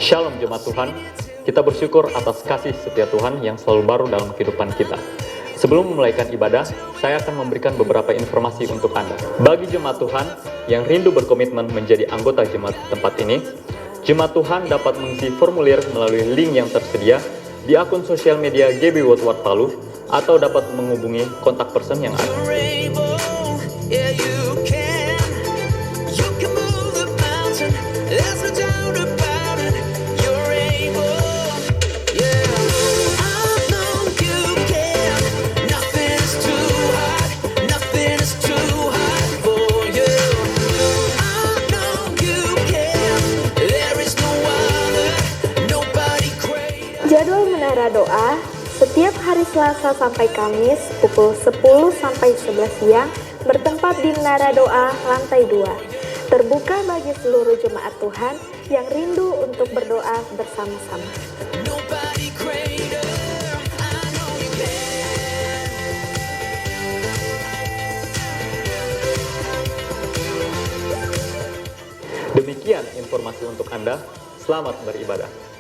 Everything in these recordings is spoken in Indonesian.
Shalom jemaat Tuhan, kita bersyukur atas kasih setia Tuhan yang selalu baru dalam kehidupan kita. Sebelum memulaikan ibadah, saya akan memberikan beberapa informasi untuk Anda. Bagi jemaat Tuhan yang rindu berkomitmen menjadi anggota jemaat tempat ini, jemaat Tuhan dapat mengisi formulir melalui link yang tersedia di akun sosial media GB Woodward Palu atau dapat menghubungi kontak person yang ada. Jadwal Menara Doa setiap hari Selasa sampai Kamis pukul 10 sampai 11 siang bertempat di Menara Doa lantai 2. Terbuka bagi seluruh jemaat Tuhan yang rindu untuk berdoa bersama-sama. Demikian informasi untuk Anda. Selamat beribadah.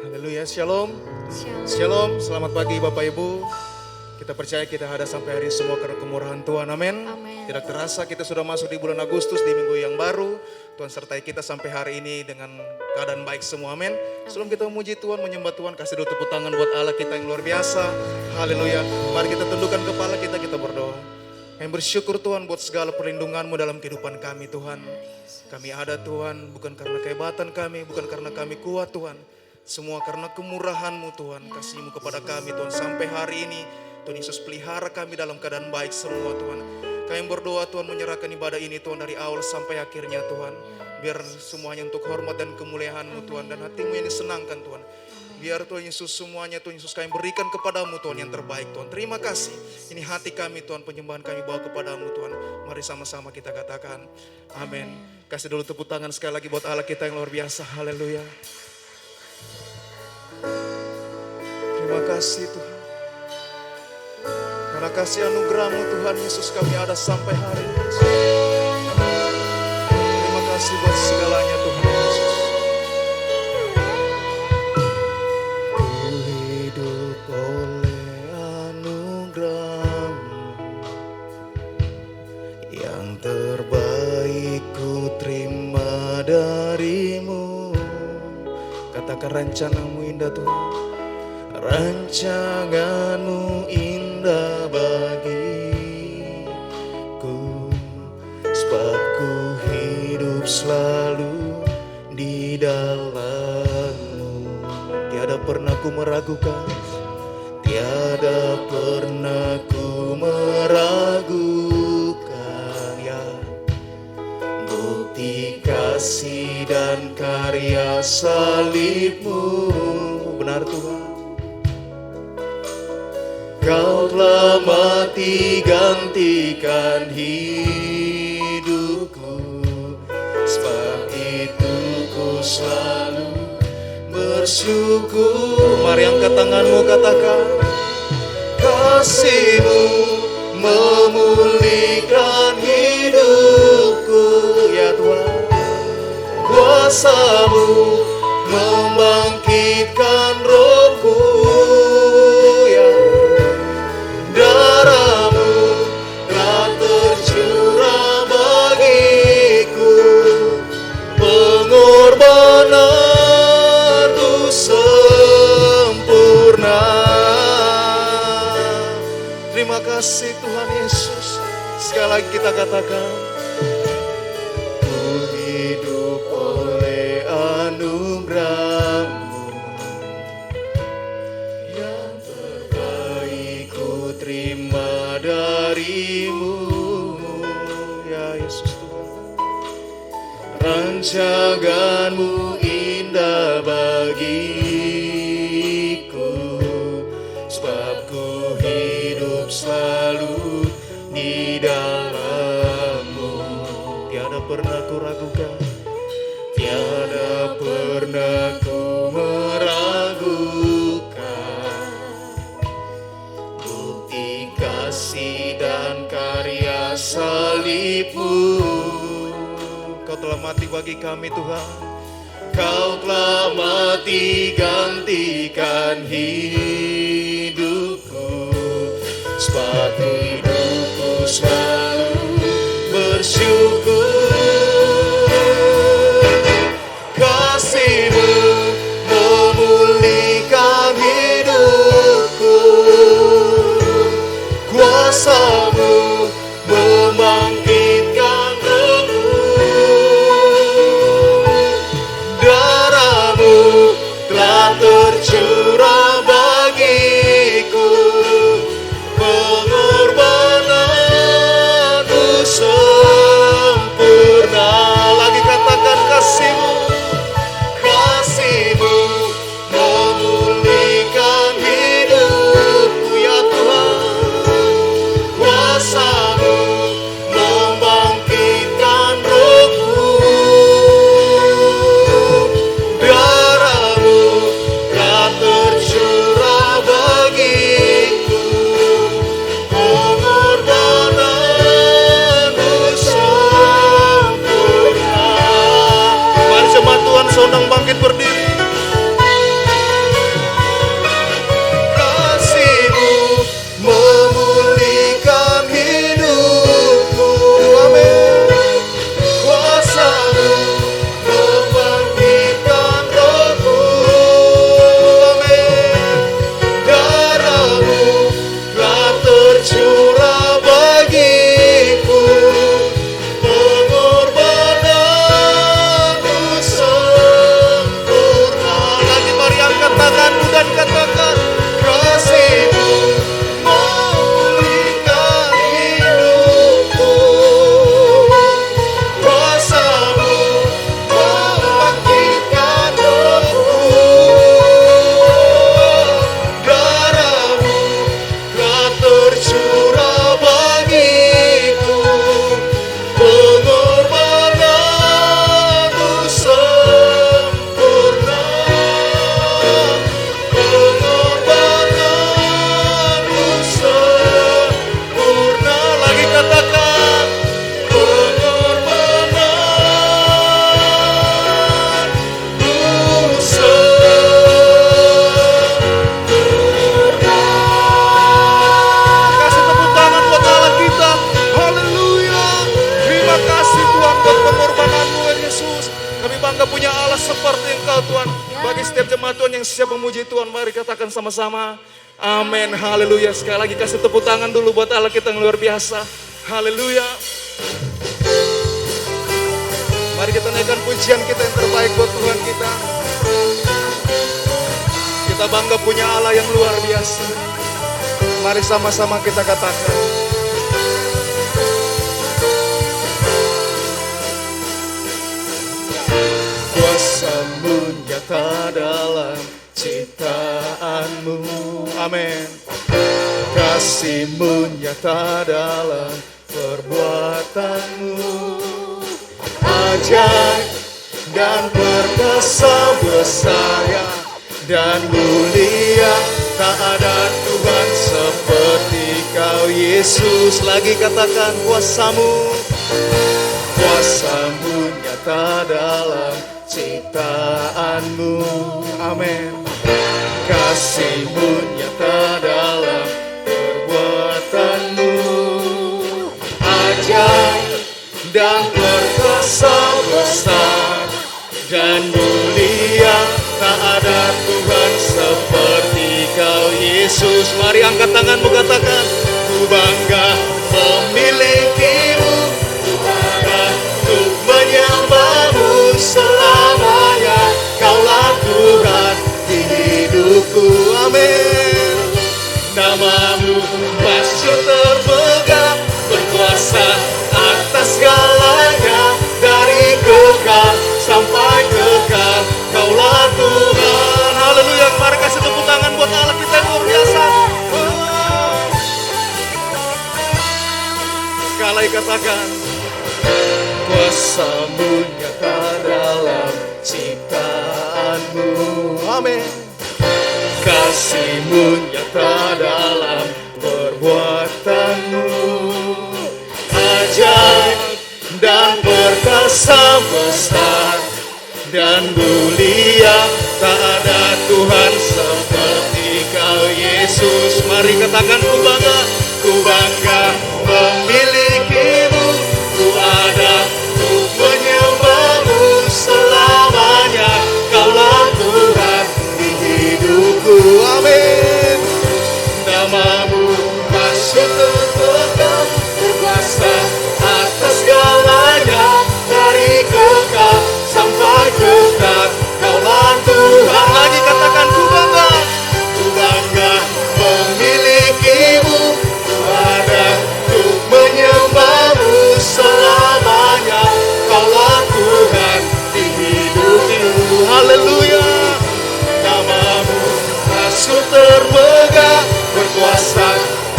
Haleluya, shalom. Shalom, selamat pagi Bapak Ibu. Kita percaya kita ada sampai hari semua karena kemurahan Tuhan, amin. Tidak terasa kita sudah masuk di bulan Agustus, di minggu yang baru. Tuhan sertai kita sampai hari ini dengan keadaan baik semua, amin. Sebelum kita memuji Tuhan, menyembah Tuhan, kasih dulu tepuk tangan buat Allah kita yang luar biasa. Haleluya, mari kita tundukkan kepala kita berdoa. Kami bersyukur Tuhan buat segala perlindungan-Mu dalam kehidupan kami Tuhan. Kami ada Tuhan, bukan karena kehebatan kami, bukan karena kami kuat Tuhan. Semua karena kemurahan-Mu Tuhan, kasih-Mu kepada kami Tuhan. Sampai hari ini Tuhan Yesus pelihara kami dalam keadaan baik semua Tuhan. Kami berdoa Tuhan menyerahkan ibadah ini Tuhan dari awal sampai akhirnya Tuhan. Biar semuanya untuk hormat dan kemuliaan-Mu Tuhan. Dan hati-Mu yang disenangkan Tuhan. Biar Tuhan Yesus semuanya Tuhan Yesus kami berikan kepadamu Tuhan yang terbaik Tuhan. Terima kasih. Ini hati kami Tuhan, penyembahan kami bawa kepadamu Tuhan. Mari sama-sama kita katakan amin. Kasih dulu tepuk tangan sekali lagi buat Allah kita yang luar biasa. Haleluya. Terima kasih Tuhan. Karena kasih anugerah-Mu Tuhan Yesus kami ada sampai hari ini. Terima kasih buat segalanya Tuhan Yesus. Ku hidup oleh anugerah-Mu, yang terbaik ku terima dari-Mu. Katakan rencana-Mu indah Tuhan. Rancangan-Mu indah bagiku, sebab ku hidup selalu di dalam-Mu. Tiada pernah ku meragukan, tiada pernah ku meragukan ya, bukti kasih dan karya salib-Mu. Benar Tuhan. Kau telah mati gantikan hidupku, sebab itu ku selalu bersyukur. Mari angkat tanganmu katakan, kasih-Mu memulihkan hidupku ya Tuhan. Kuasa-Mu membangkitkan rohku ya. Darah-Mu telah tercurah bagiku, pengorbanan-Mu sempurna. Terima kasih Tuhan Yesus. Sekali lagi kita katakan, ku hidup oleh anugerah-Mu, yang terbaik ku terima dari-Mu ya Yesus Tuhan. rancangan-Mu indah bagiku, sebab ku hidup selalu di dalam-Mu. Tiada pernah ku ragukan, tiada pernah ku meragukan bukti kasih dan karya salib-Mu. Kau telah mati bagi kami Tuhan, Kau telah mati gantikan hidupku, sebab hidupku selalu bersyukur. Kasih-Mu memulihkan hidupku, kuasa-Mu membangkitkan rohku, darah-Mu telah tercurah bagiku, pengorbanan-Mu sempurna. Lagi katakan kasih-Mu, kasih-Mu memulihkan hidupku ya Tuhan, kuasa-Mu membangkitkan rohku, darah-Mu telah tercurah bagiku, pengorbanan-Mu sempurna. Mari jemaat Tuhan saudang bangkit berdiri. Kasih-Mu memulihkan hidupku, amin. Kuasa-Mu membangkitkan rohku, amin. Darah-Mu telah tercurah bagiku, pengorbanan-Mu sempurna. Lagi mari angkat tanganmu dan katakan, kasih-Mu memulihkan hidupku, kuasa-Mu membangkitkan rohku, darah-Mu telah tercurah bagiku, pengorbanan-Mu sempurna, pengorbanan-Mu sempurna. Lagi katakan, pengorbanan-Mu sempurna. Kasih tepuk tangan buat Allah kita. Haleluya. Terima kasih Tuhan buat pengorbanan-Mu ya Yesus. Kami bangga punya Allah seperti Engkau Tuhan. Bagi setiap jemaat Tuhan yang siap memuji Tuhan, mari katakan sama-sama. Amin. Haleluya. Sekali lagi kasih tepuk tangan dulu buat Allah kita yang luar biasa. Haleluya. Mari kita naikkan pujian kita yang terbaik buat Tuhan kita. Kita bangga punya Allah yang luar biasa. Mari sama-sama kita katakan. Kuasa-Mu nyata dalam ciptaan-Mu, amin. Kasih-Mu nyata dalam perbuatan-Mu, ajaib dan perkasa besar dan mulia. Tak ada Tuhan seperti Kau Yesus. Lagi katakan, kuasa-Mu, kuasa-Mu nyata dalam ciptaan-Mu, amin. Kasih-Mu nyata dalam perbuatan-Mu, ajaib dan perkasa besar dan mulia. Tak ada Tuhan seperti Kau Yesus. Mari angkat tanganmu katakan, ku bangga memilikimu, ku bangga untuk menyembah-Mu selamanya. Kaulah Tuhan di hidupku, amin. Nama-Mu masyhur termegah, berkuasa atas segalanya, dari kekal lagi katakan. Kuasa-Mu nyata dalam ciptaanmu. Amin. Kasih-Mu nyata dalam perbuatanmu. Ajaib dan perkasa besar dan mulia, tak ada Tuhan seperti Kau Yesus. Mari katakan, ku bangga memilikimu, ku ada untuk menyembahmu selamanya. Kaulah Tuhan di hidupku. Amin. Namamu masyhur tetap berkuasa atas segalanya, dari kekal sampai kekal. Kaulah Tuhan. Lagi katakan, ku bangga memilikimu, ku ada untuk menyembahmu selamanya. Kaulah Tuhan di hidupku. Haleluya. Namamu masyhur termegah, berkuasa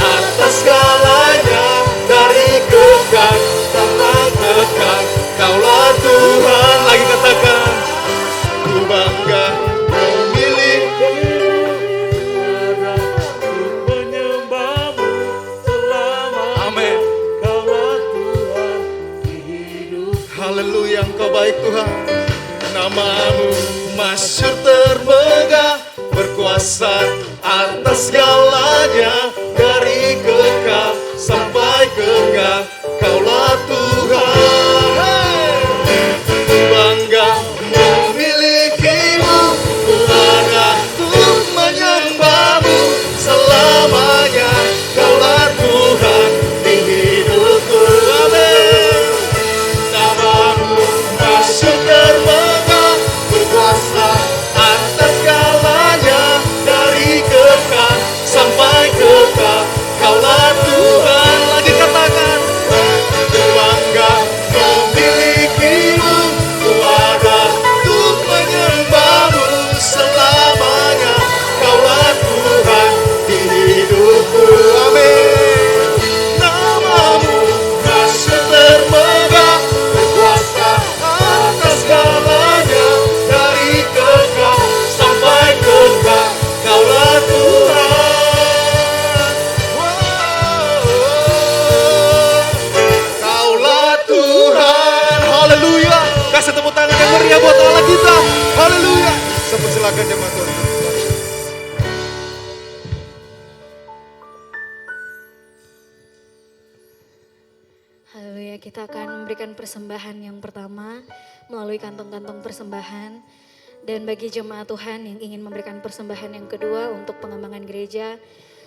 atas segalanya, dari kekal sampai kekal. Kaulah Tuhan. Lagi katakan, ku bangga memilikimu, ada untuk menyembahmu selamanya. Amin. Kaulah Tuhan di hidup. Haleluya, Engkau baik Tuhan. Namamu masyhur termegah, berkuasa atas segalanya, dari kekal sampai kekal. Kaulah Tuhan. Ku bangga memilikimu, ku ada untuk menyembahmu selamanya. Kaulah Tuhan di hidupku. Amin. Namamu masyhur termegah, berkuasa atas segalanya, dari kekal sampai kekal. Kaulah Tuhan. Lagi katakan, ku bangga memilikimu, ku ada untuk menyembahmu selamanya. Kaulah Tuhan di hidupku. Amin. Namamu masyhur termegah, berkuasa atas segalanya, dari kekal sampai kekal. Kaulah Tuhan. Kaulah Tuhan. Haleluya. Kasih tepuk tangan yang meriah buat Allah kita. Haleluya. Silakan jemaat Tuhan. Haleluya, kita akan memberikan persembahan yang pertama melalui kantong-kantong persembahan. Dan bagi jemaat Tuhan yang ingin memberikan persembahan yang kedua untuk pengembangan gereja,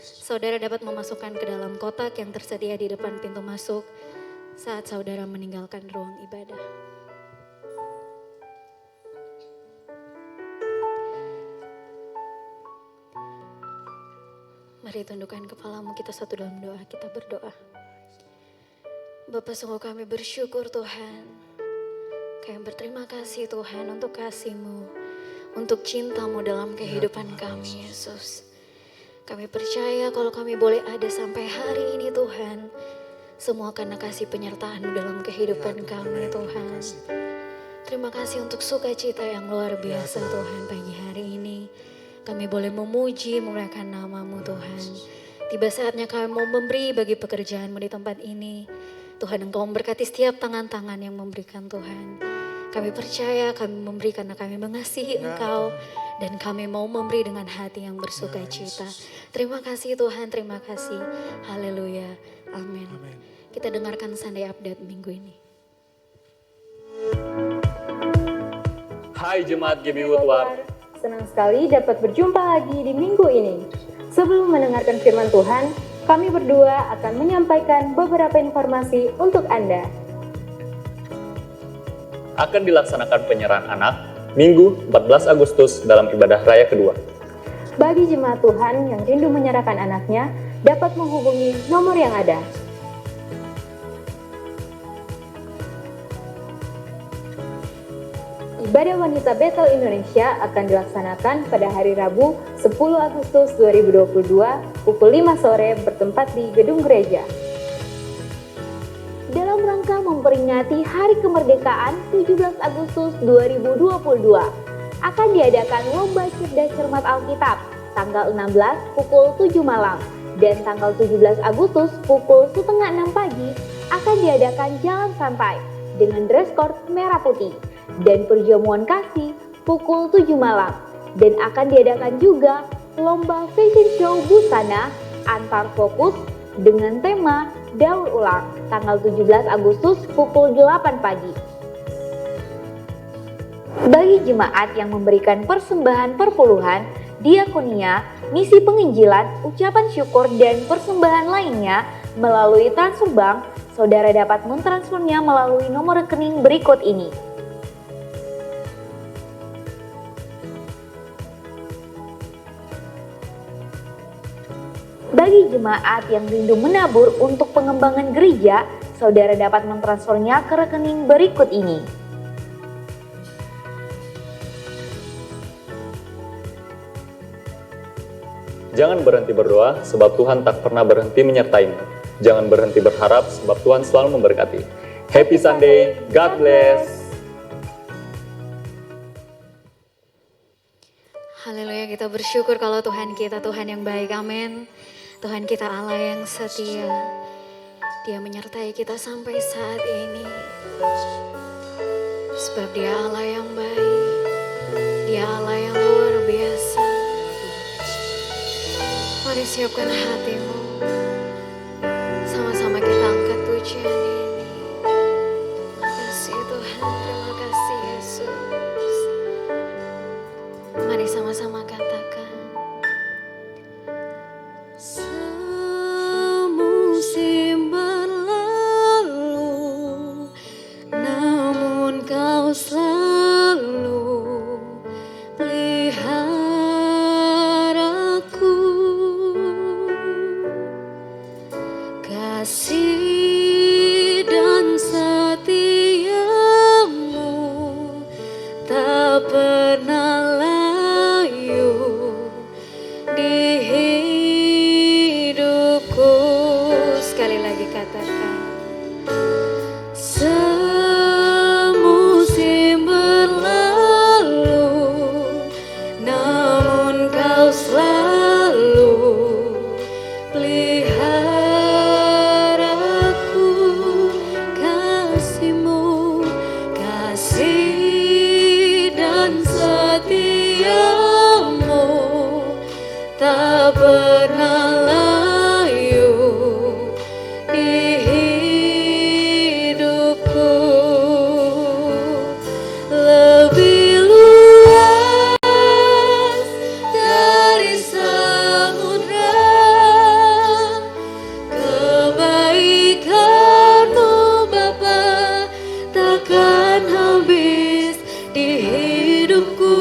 saudara dapat memasukkan ke dalam kotak yang tersedia di depan pintu masuk saat saudara meninggalkan ruang ibadah. Mari tundukkan kepalamu, kita satu dalam doa, kita berdoa. Bapa, sungguh kami bersyukur Tuhan. Kami berterima kasih Tuhan untuk kasih-Mu, untuk cinta-Mu dalam kehidupan kami Yesus. Kami percaya kalau kami boleh ada sampai hari ini Tuhan, semua karena kasih penyertaan-Mu dalam kehidupan kami Tuhan. Terima kasih untuk sukacita yang luar biasa Tuhan pagi hari ini. Kami boleh memuji, memuliakan nama-Mu Tuhan. Tiba saatnya kami mau memberi bagi pekerjaan-Mu di tempat ini. Tuhan, Engkau memberkati setiap tangan-tangan yang memberikan Tuhan. Kami percaya kami memberi karena kami mengasihi Engkau. Dan kami mau memberi dengan hati yang bersukacita. Terima kasih Tuhan, terima kasih. Haleluya, amin. Kita dengarkan Sunday Update minggu ini. Hai Jemaat GB Woodward. Senang sekali dapat berjumpa lagi di minggu ini. Sebelum mendengarkan firman Tuhan, kami berdua akan menyampaikan beberapa informasi untuk Anda. Akan dilaksanakan penyerahan anak Minggu 14 Agustus dalam ibadah raya kedua. Bagi jemaat Tuhan yang rindu menyerahkan anaknya, dapat menghubungi nomor yang ada. Ibadah Wanita Betel Indonesia akan dilaksanakan pada hari Rabu 10 Agustus 2022 pukul 5 sore bertempat di gedung gereja. rangka memperingati Hari Kemerdekaan 17 Agustus 2022 akan diadakan Lomba Cerdas Cermat Alkitab tanggal 16 pukul 7 malam dan tanggal 17 Agustus pukul setengah 6 pagi akan diadakan Jalan Santai dengan dress code merah putih dan perjamuan kasih pukul 7 malam dan akan diadakan juga Lomba Fashion Show Busana antar fokus dengan tema Daur Ulang tanggal 17 Agustus pukul 8 pagi. Bagi jemaat yang memberikan persembahan perpuluhan, diakonia, misi penginjilan, ucapan syukur dan persembahan lainnya melalui transfer bank, saudara dapat mentransfernya melalui nomor rekening berikut ini. Bagi jemaat yang rindu menabur untuk pengembangan gereja, saudara dapat mentransfernya ke rekening berikut ini. Jangan berhenti berdoa, sebab Tuhan tak pernah berhenti menyertaimu. Jangan berhenti berharap, sebab Tuhan selalu memberkati. Happy Sunday, God bless. Haleluya, kita bersyukur kalau Tuhan kita Tuhan yang baik, amin. Tuhan kita Allah yang setia. Dia menyertai kita sampai saat ini. Sebab Dia Allah yang baik. Dia Allah yang luar biasa. Mari siapkan hatimu. Sama-sama kita angkat pujian ini. Terima kasih Tuhan, terima kasih Yesus. Mari sama-sama katakan. Semusim berlalu, namun Kau selalu peliharaku. Kasih dan setiamu tak pernah layu di hidupku. Sekali lagi katakan. Semusim berlalu, namun Kau selalu peliharaku. Kasih-Mu, kasih dan setiamu tak pernah layu di hidupku. Lebih luas dari samudra, kebaikan-Mu Bapa takkan habis di hidupku.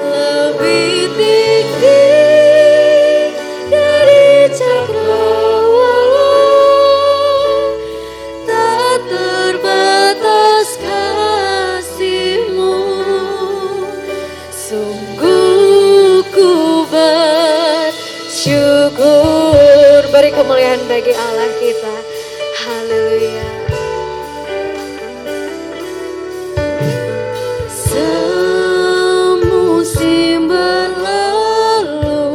Lebih tinggi dari cakrawala, tak terbatas kasih-Mu. Sungguh ku bersyukur. Beri kemuliaan bagi Allah kita. Haleluya. Semusim berlalu,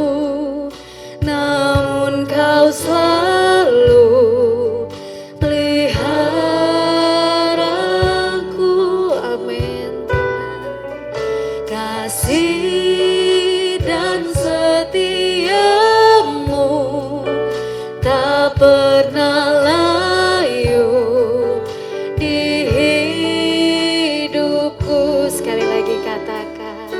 namun Kau selalu peliharaku. Amin. Kasih dan setiamu tak pernah layu di hidupku. Sekali lagi katakan.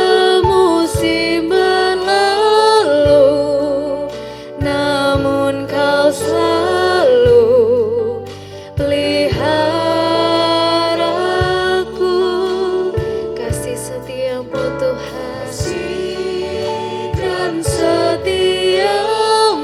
Semusim berlalu, namun Kau selalu peliharaku. Kasih setiamu Tuhan, kasih dan setiamu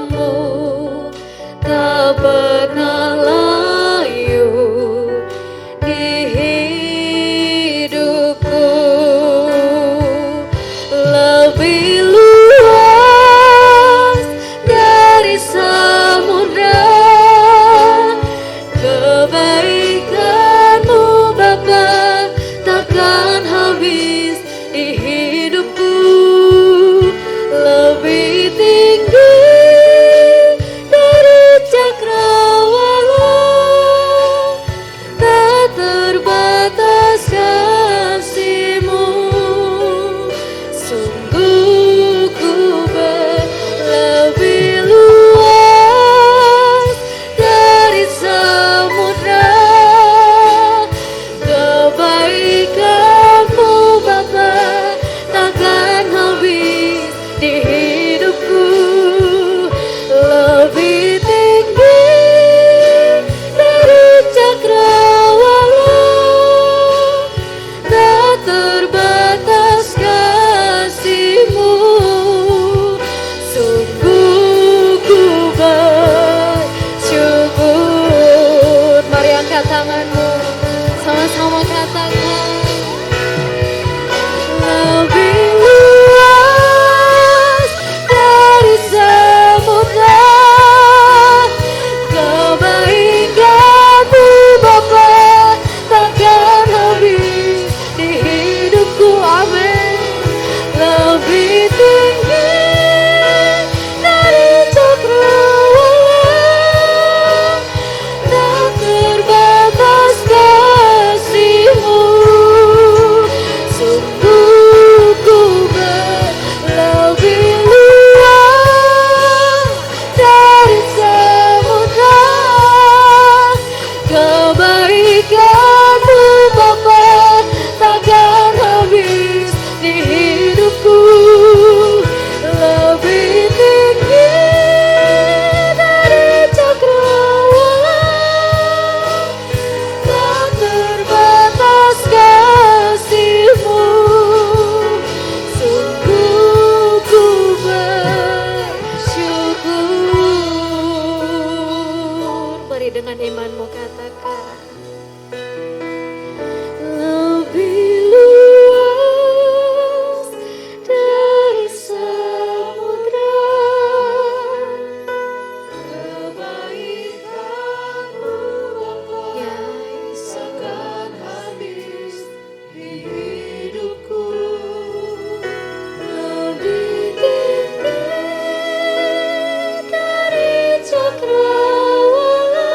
dengan imanmu katakan. Lebih luas dari samudra, kebaikan-Mu Bapa yang takkan habis di hidupku. Lebih tinggi dari cakrawala,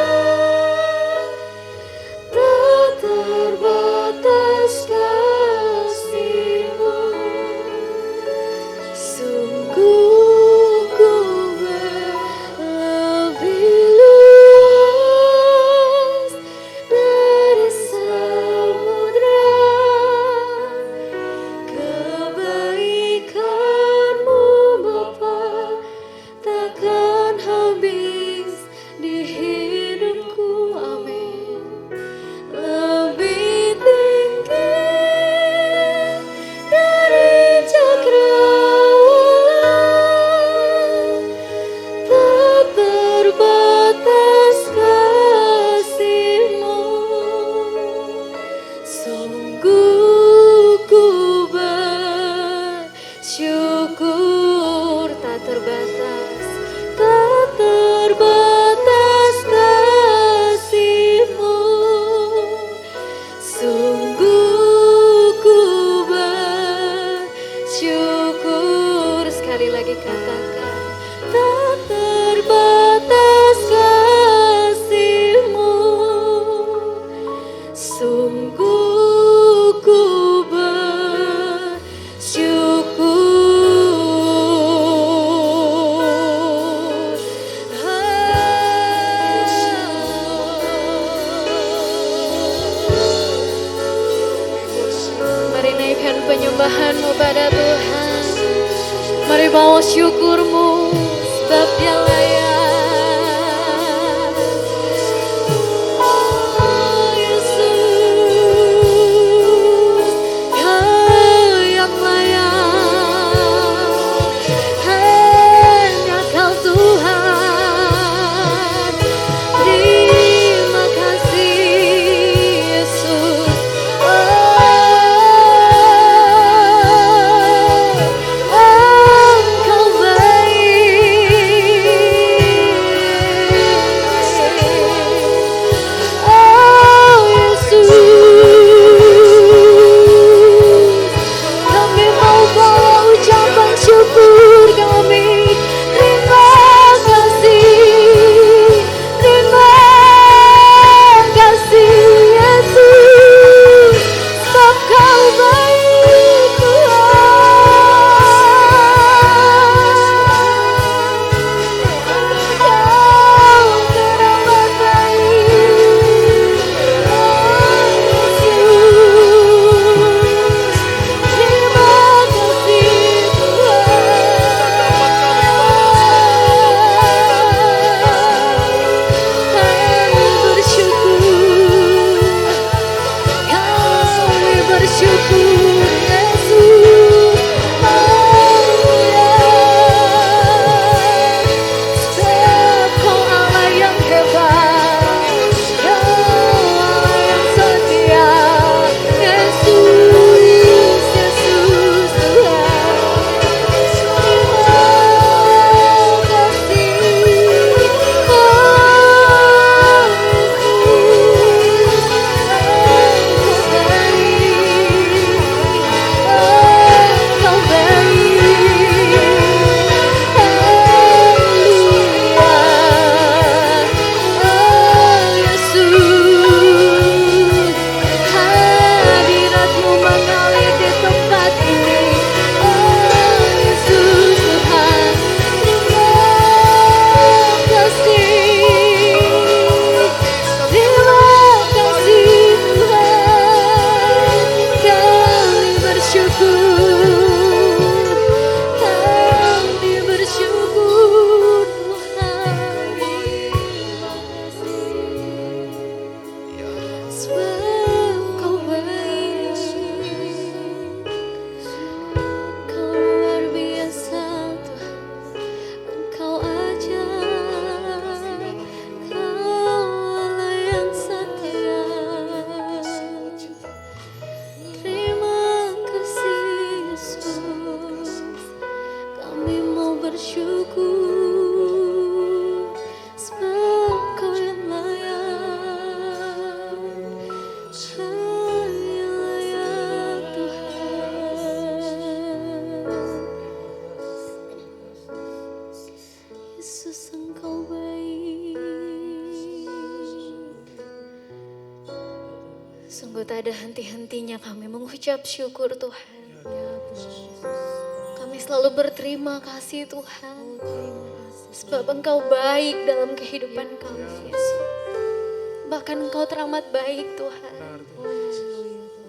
Yesus, Engkau baik. Sungguh tak ada henti-hentinya kami mengucap syukur Tuhan. Kami selalu berterima kasih Tuhan. Sebab Engkau baik dalam kehidupan kami Yesus. Bahkan Engkau teramat baik Tuhan.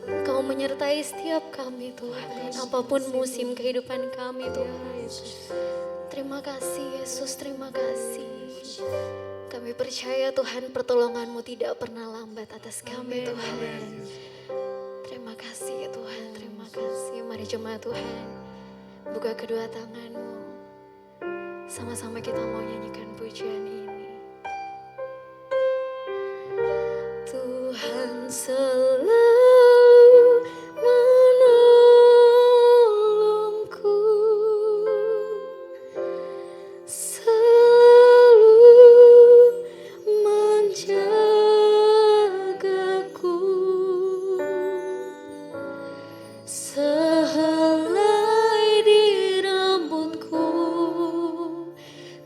Engkau menyertai setiap kami Tuhan. Apapun musim kehidupan kami Tuhan. Terima kasih Yesus, terima kasih. Kami percaya Tuhan pertolongan-Mu tidak pernah lambat atas kami Tuhan. Terima kasih Tuhan, terima kasih. Mari jemaat Tuhan, buka kedua tangan-Mu. Sama-sama kita mau nyanyikan pujian ini. Tuhan selalu menolongku, selalu menjagaku, sehelai di rambutku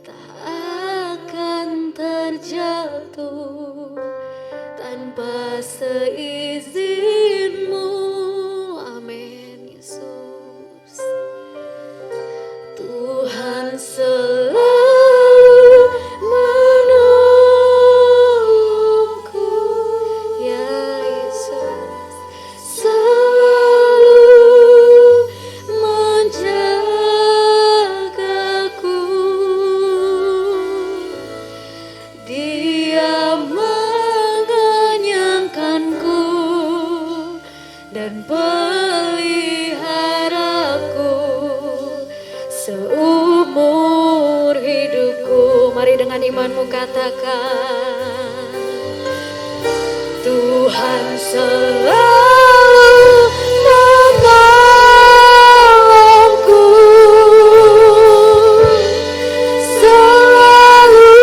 tak akan terjatuh tanpa seizinmu. Amin Yesus. Tuhan selalu menolongku, ya Yesus, selalu menjagaku. Dia mengenyangkanku dan peliharaku seumur hidupku. Mari dengan imanmu katakan, Tuhan selalu menolongku, selalu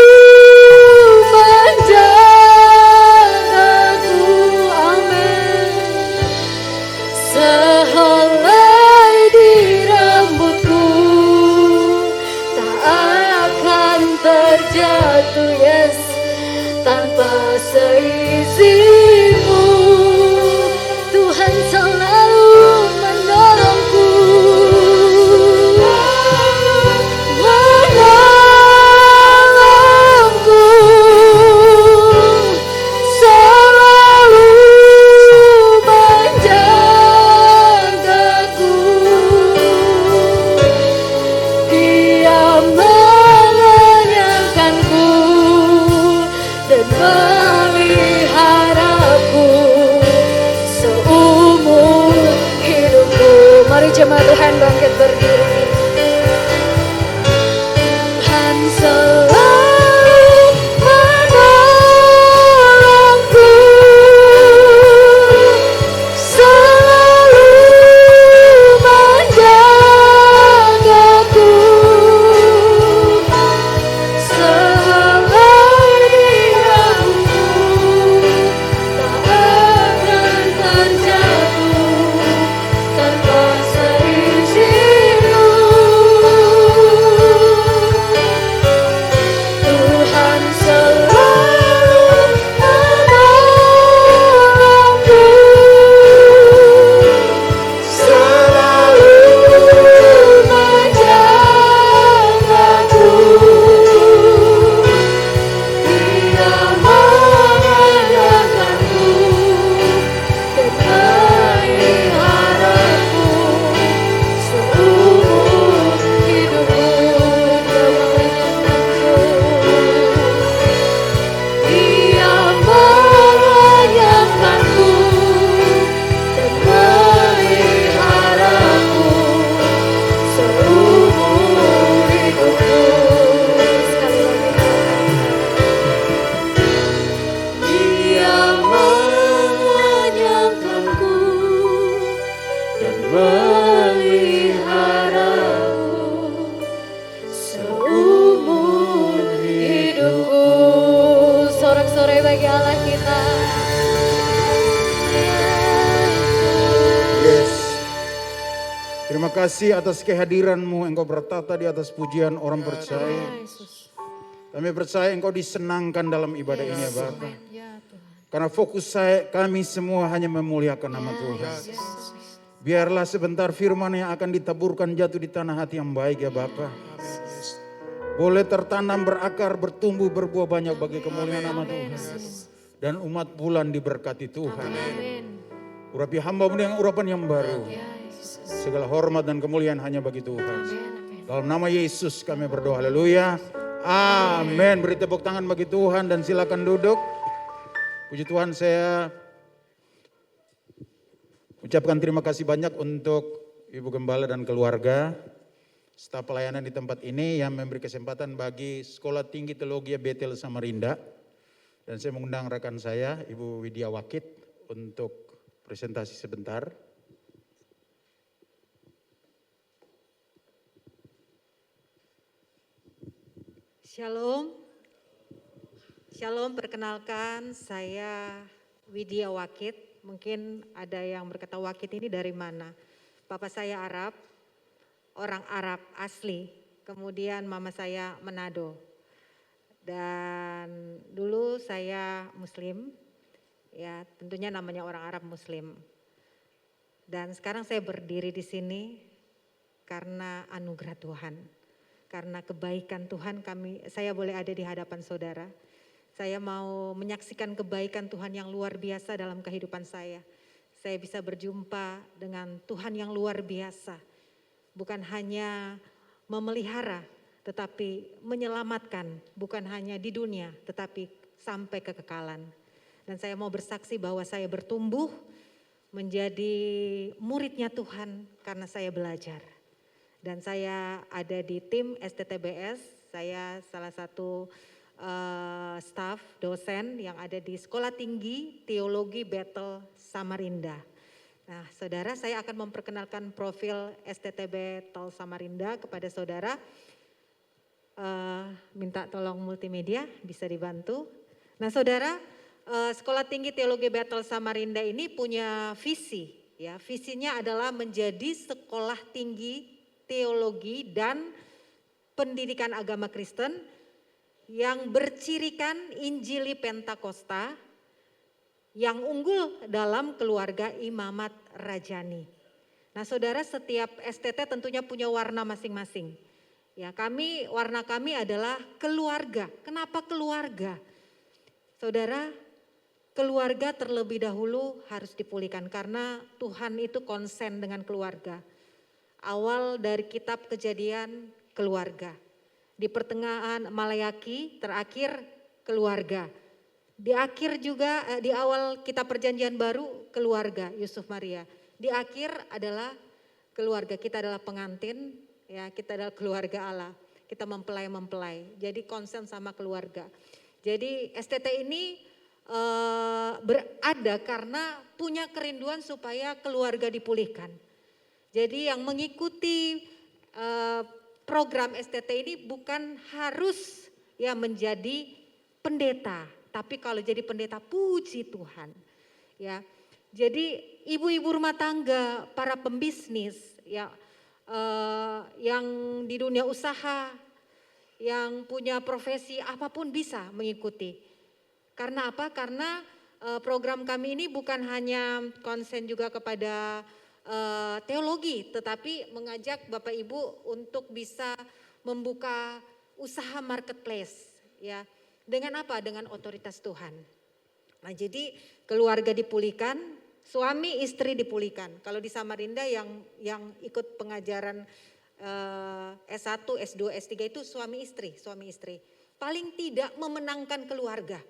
menjagaku. Amin. Sehelai di rambutku tak akan terjatuh, yes, tanpa seizinmu. Tuhan selalu menolongku, menolongku, selalu menjagaku. Dia mengenyangkanku dan meliharaku seumur hidupku. Mari jemaat Tuhan bangkit berdiri. Tuhan selalu menolongku, selalu menjagaku, sehelai di rambutku tak akan terjatuh tanpa seizinmu. Tuhan selalu menolongku, selalu menjagaku. Dia mengenyangkanku dan meliharaku seumur hidupku. Dia mengenyangkanku dan meliharaku seumur hidupku. Sekali lagi. Dia mengenyangkanku dan meliharaku seumur hidupku. Sorak-sorai bagi Allah kita. Yes. Terima kasih atas kehadiran-Mu. Engkau bertata di atas pujian orang percaya. Kami percaya Engkau disenangkan dalam ibadah ini ya Bapa. Ya Tuhan. Karena fokus kami semua hanya memuliakan nama Tuhan. Biarlah sebentar firman yang akan ditaburkan jatuh di tanah hati yang baik ya Bapa. Boleh tertanam, berakar, bertumbuh, berbuah banyak bagi kemuliaan nama Tuhan. Dan umat bulan diberkati Tuhan. Urapi hamba dengan urapan yang baru. Segala hormat dan kemuliaan hanya bagi Tuhan. Dalam nama Yesus kami berdoa. Haleluya. Amin. Beri tepuk tangan bagi Tuhan dan silakan duduk. Puji Tuhan, saya ucapkan terima kasih banyak untuk Ibu Gembala dan keluarga, staf pelayanan di tempat ini yang memberi kesempatan bagi Sekolah Tinggi Teologi Betel Samarinda. Dan saya mengundang rekan saya, Ibu Widya Wakit, untuk presentasi sebentar. Shalom. Shalom, perkenalkan saya Widya Wakit. Mungkin ada yang berkata Wakit ini dari mana? Papa saya Arab, orang Arab asli. Kemudian mama saya Manado. Dan dulu saya Muslim, ya tentunya namanya orang Arab Muslim. Dan sekarang saya berdiri di sini karena anugerah Tuhan. Karena kebaikan Tuhan saya boleh ada di hadapan saudara. Saya mau menyaksikan kebaikan Tuhan yang luar biasa dalam kehidupan saya. Saya bisa berjumpa dengan Tuhan yang luar biasa. Bukan hanya memelihara, tetapi menyelamatkan. Bukan hanya di dunia, tetapi sampai kekekalan. Dan saya mau bersaksi bahwa saya bertumbuh menjadi muridnya Tuhan karena saya belajar. Dan saya ada di tim STTBS, saya salah satu staf dosen yang ada di Sekolah Tinggi Teologi Betel Samarinda. Nah saudara, saya akan memperkenalkan profil STTB Betel Samarinda kepada saudara. Minta tolong multimedia bisa dibantu. Nah saudara, Sekolah Tinggi Teologi Betel Samarinda ini punya visi. Ya, visinya adalah menjadi sekolah tinggi teologi dan pendidikan agama Kristen yang bercirikan Injili Pentakosta yang unggul dalam keluarga imamat rajani. Nah saudara, setiap STT tentunya punya warna masing-masing. Ya, warna kami adalah keluarga. Kenapa keluarga? Saudara, keluarga terlebih dahulu harus dipulihkan karena Tuhan itu konsen dengan keluarga. Awal dari kitab Kejadian keluarga. Di pertengahan Malayaki terakhir keluarga. Di akhir juga di awal kitab Perjanjian Baru keluarga Yusuf Maria. Di akhir adalah keluarga, kita adalah pengantin, ya kita adalah keluarga Allah. Kita mempelai. Jadi konsen sama keluarga. Jadi STT ini berada karena punya kerinduan supaya keluarga dipulihkan. Jadi yang mengikuti program STT ini bukan harus ya menjadi pendeta, tapi kalau jadi pendeta puji Tuhan. Ya. Jadi ibu-ibu rumah tangga, para pembisnis ya yang di dunia usaha, yang punya profesi apapun bisa mengikuti. Karena apa? Karena program kami ini bukan hanya konsen juga kepada teologi, tetapi mengajak Bapak Ibu untuk bisa membuka usaha marketplace, ya. Dengan apa? Dengan otoritas Tuhan. Nah, jadi keluarga dipulihkan, suami istri dipulihkan. Kalau di Samarinda yang ikut pengajaran S1, S2, S3 itu suami istri. Paling tidak memenangkan keluarga.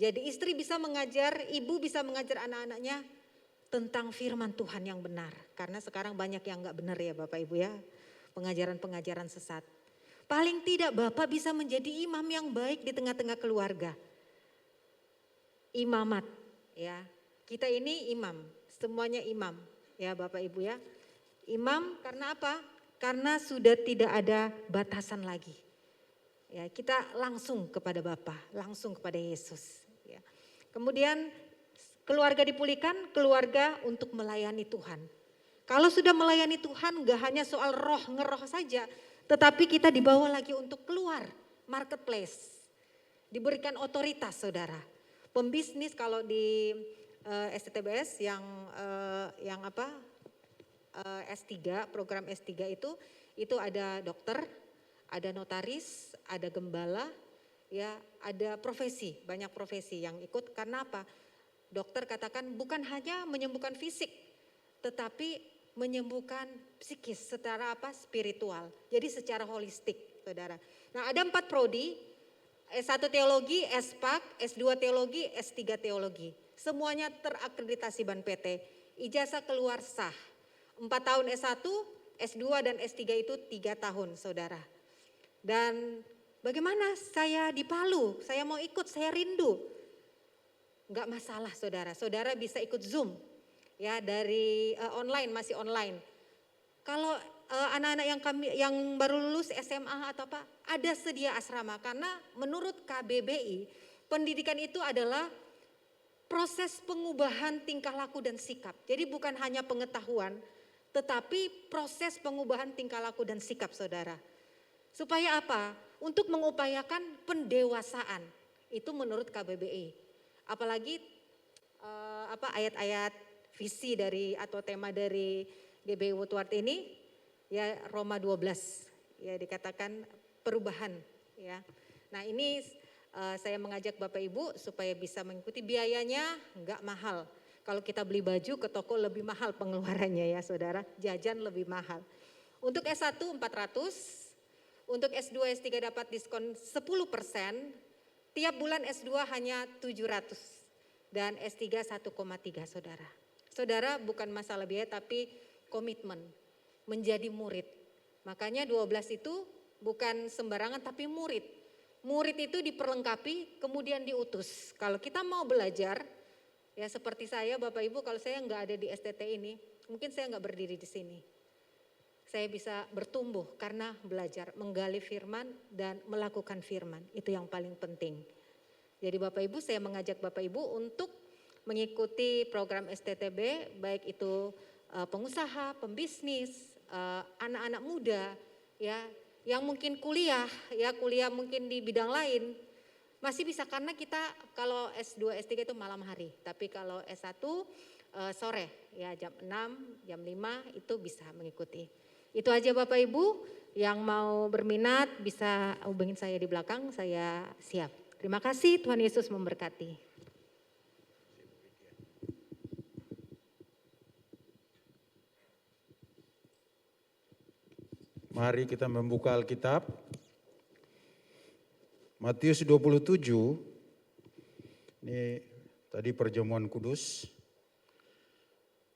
Jadi istri bisa mengajar, ibu bisa mengajar anak-anaknya tentang firman Tuhan yang benar. Karena sekarang banyak yang enggak benar ya Bapak Ibu ya. Pengajaran-pengajaran sesat. Paling tidak Bapak bisa menjadi imam yang baik di tengah-tengah keluarga. Imamat ya. Kita ini imam, semuanya imam ya Bapak Ibu ya. Imam karena apa? Karena sudah tidak ada batasan lagi. Ya, kita langsung kepada Bapa, langsung kepada Yesus ya. Kemudian keluarga dipulihkan, keluarga untuk melayani Tuhan. Kalau sudah melayani Tuhan gak hanya soal ngeroh saja, tetapi kita dibawa lagi untuk keluar marketplace, diberikan otoritas saudara. Pembisnis kalau di STTBS yang S3, program S3 itu ada dokter, ada notaris, ada gembala, ya, ada profesi, banyak profesi yang ikut. Karena apa? Dokter katakan bukan hanya menyembuhkan fisik, tetapi menyembuhkan psikis secara spiritual. Jadi secara holistik, saudara. Nah, ada 4 prodi, S1 teologi, S.Pak, S2 teologi, S3 teologi. Semuanya terakreditasi BAN PT. Ijazah keluar sah. 4 tahun S1, S2 dan S3 itu 3 tahun, saudara. Dan bagaimana saya di Palu, saya mau ikut, saya rindu. Enggak masalah saudara, saudara bisa ikut Zoom. Ya, dari online, masih online. Kalau anak-anak yang baru lulus SMA atau apa, ada sedia asrama. Karena menurut KBBI, pendidikan itu adalah proses pengubahan tingkah laku dan sikap. Jadi bukan hanya pengetahuan, tetapi proses pengubahan tingkah laku dan sikap saudara. Supaya apa? Untuk mengupayakan pendewasaan. Itu menurut KBBI. Apalagi ayat-ayat visi dari atau tema dari GBI Woodward ini, ya Roma 12, ya dikatakan perubahan, ya. Nah ini saya mengajak Bapak Ibu supaya bisa mengikuti, biayanya enggak mahal. Kalau kita beli baju ke toko lebih mahal pengeluarannya ya saudara, jajan lebih mahal. Untuk S1 400, untuk S2 S3 dapat diskon 10%, tiap bulan S2 hanya 700 dan S3 1,3 saudara. Saudara bukan masalah biaya tapi komitmen menjadi murid. Makanya 12 itu bukan sembarangan tapi murid. Murid itu diperlengkapi kemudian diutus. Kalau kita mau belajar, ya seperti saya Bapak Ibu, kalau saya nggak ada di STT ini, mungkin saya nggak berdiri di sini. Saya bisa bertumbuh karena belajar, menggali firman dan melakukan firman. Itu yang paling penting. Jadi Bapak Ibu, saya mengajak Bapak Ibu untuk mengikuti program STTB, baik itu pengusaha, pembisnis, anak-anak muda, ya, yang mungkin kuliah mungkin di bidang lain, masih bisa karena kita kalau S2, S3 itu malam hari, tapi kalau S1 sore, ya jam 6, jam 5 itu bisa mengikuti. Itu aja Bapak Ibu, yang mau berminat bisa hubungin saya di belakang, saya siap. Terima kasih, Tuhan Yesus memberkati. Mari kita membuka Alkitab. Matius 27, ini tadi perjamuan kudus,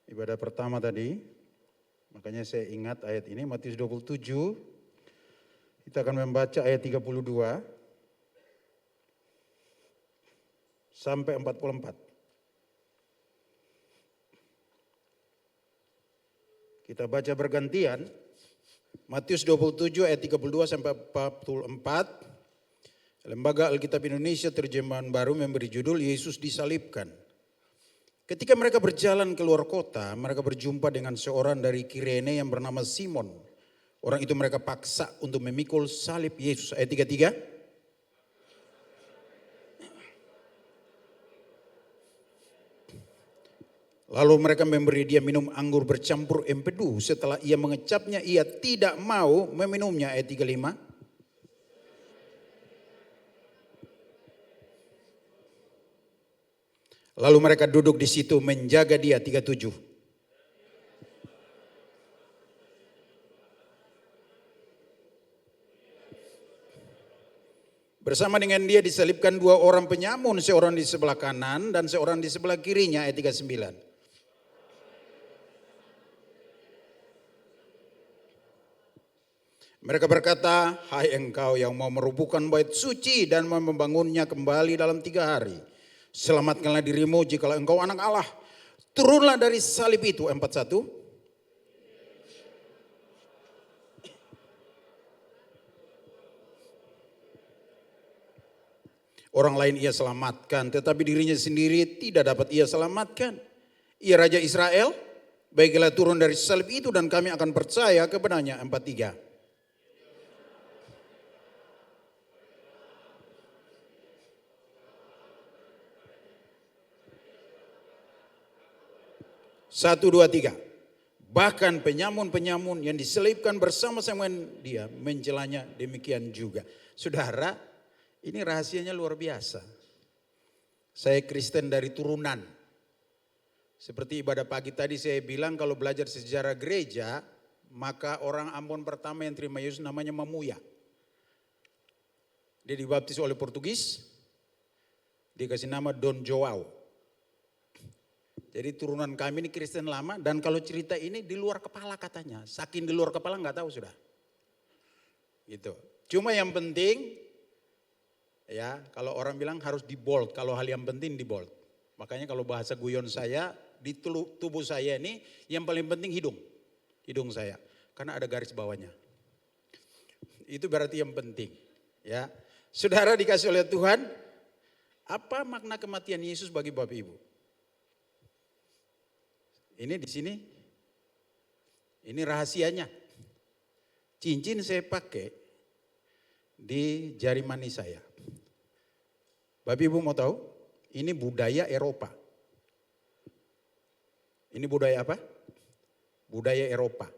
ibadah pertama tadi, makanya saya ingat ayat ini, Matius 27, kita akan membaca ayat 32 sampai 44. Kita baca bergantian, Matius 27 ayat 32 sampai 44. Lembaga Alkitab Indonesia Terjemahan Baru memberi judul Yesus Disalibkan. Ketika mereka berjalan keluar kota, mereka berjumpa dengan seorang dari Kirene yang bernama Simon. Orang itu mereka paksa untuk memikul salib Yesus. Ayat 33. Lalu mereka memberi dia minum anggur bercampur empedu. Setelah ia mengecapnya, ia tidak mau meminumnya. Ayat 35. Lalu mereka duduk di situ menjaga dia. 37. Bersama dengan dia disalibkan 2 orang penyamun, seorang di sebelah kanan dan seorang di sebelah kirinya. Ayat 39. Mereka berkata, hai engkau yang mau merubuhkan bait suci dan membangunnya kembali dalam 3 hari. Selamatkanlah dirimu jikalau engkau anak Allah. Turunlah dari salib itu. 41. Orang lain ia selamatkan, tetapi dirinya sendiri tidak dapat ia selamatkan. Ia Raja Israel, baiklah turun dari salib itu dan kami akan percaya kepadanya. 43. 1, 2, 3. Bahkan penyamun-penyamun yang diselipkan bersama-sama dia mencelanya demikian juga. Saudara, ini rahasianya luar biasa. Saya Kristen dari turunan. Seperti ibadah pagi tadi saya bilang kalau belajar sejarah gereja, maka orang Ambon pertama yang terima Yesus namanya Mamuya. Dia dibaptis oleh Portugis, dikasih nama Don Joao. Jadi turunan kami ini Kristen lama dan kalau cerita ini di luar kepala katanya. Saking di luar kepala nggak tahu sudah. Gitu. Cuma yang penting ya kalau orang bilang harus di bold, kalau hal yang penting di bold. Makanya kalau bahasa guyon saya di tubuh saya ini yang paling penting hidung saya. Karena ada garis bawahnya. Itu berarti yang penting. Ya, saudara dikasih oleh Tuhan, apa makna kematian Yesus bagi Bapak Ibu? Ini di sini, ini rahasianya. Cincin saya pakai di jari manis saya. Bapak Ibu mau tahu? Ini budaya Eropa. Ini budaya apa? Budaya Eropa.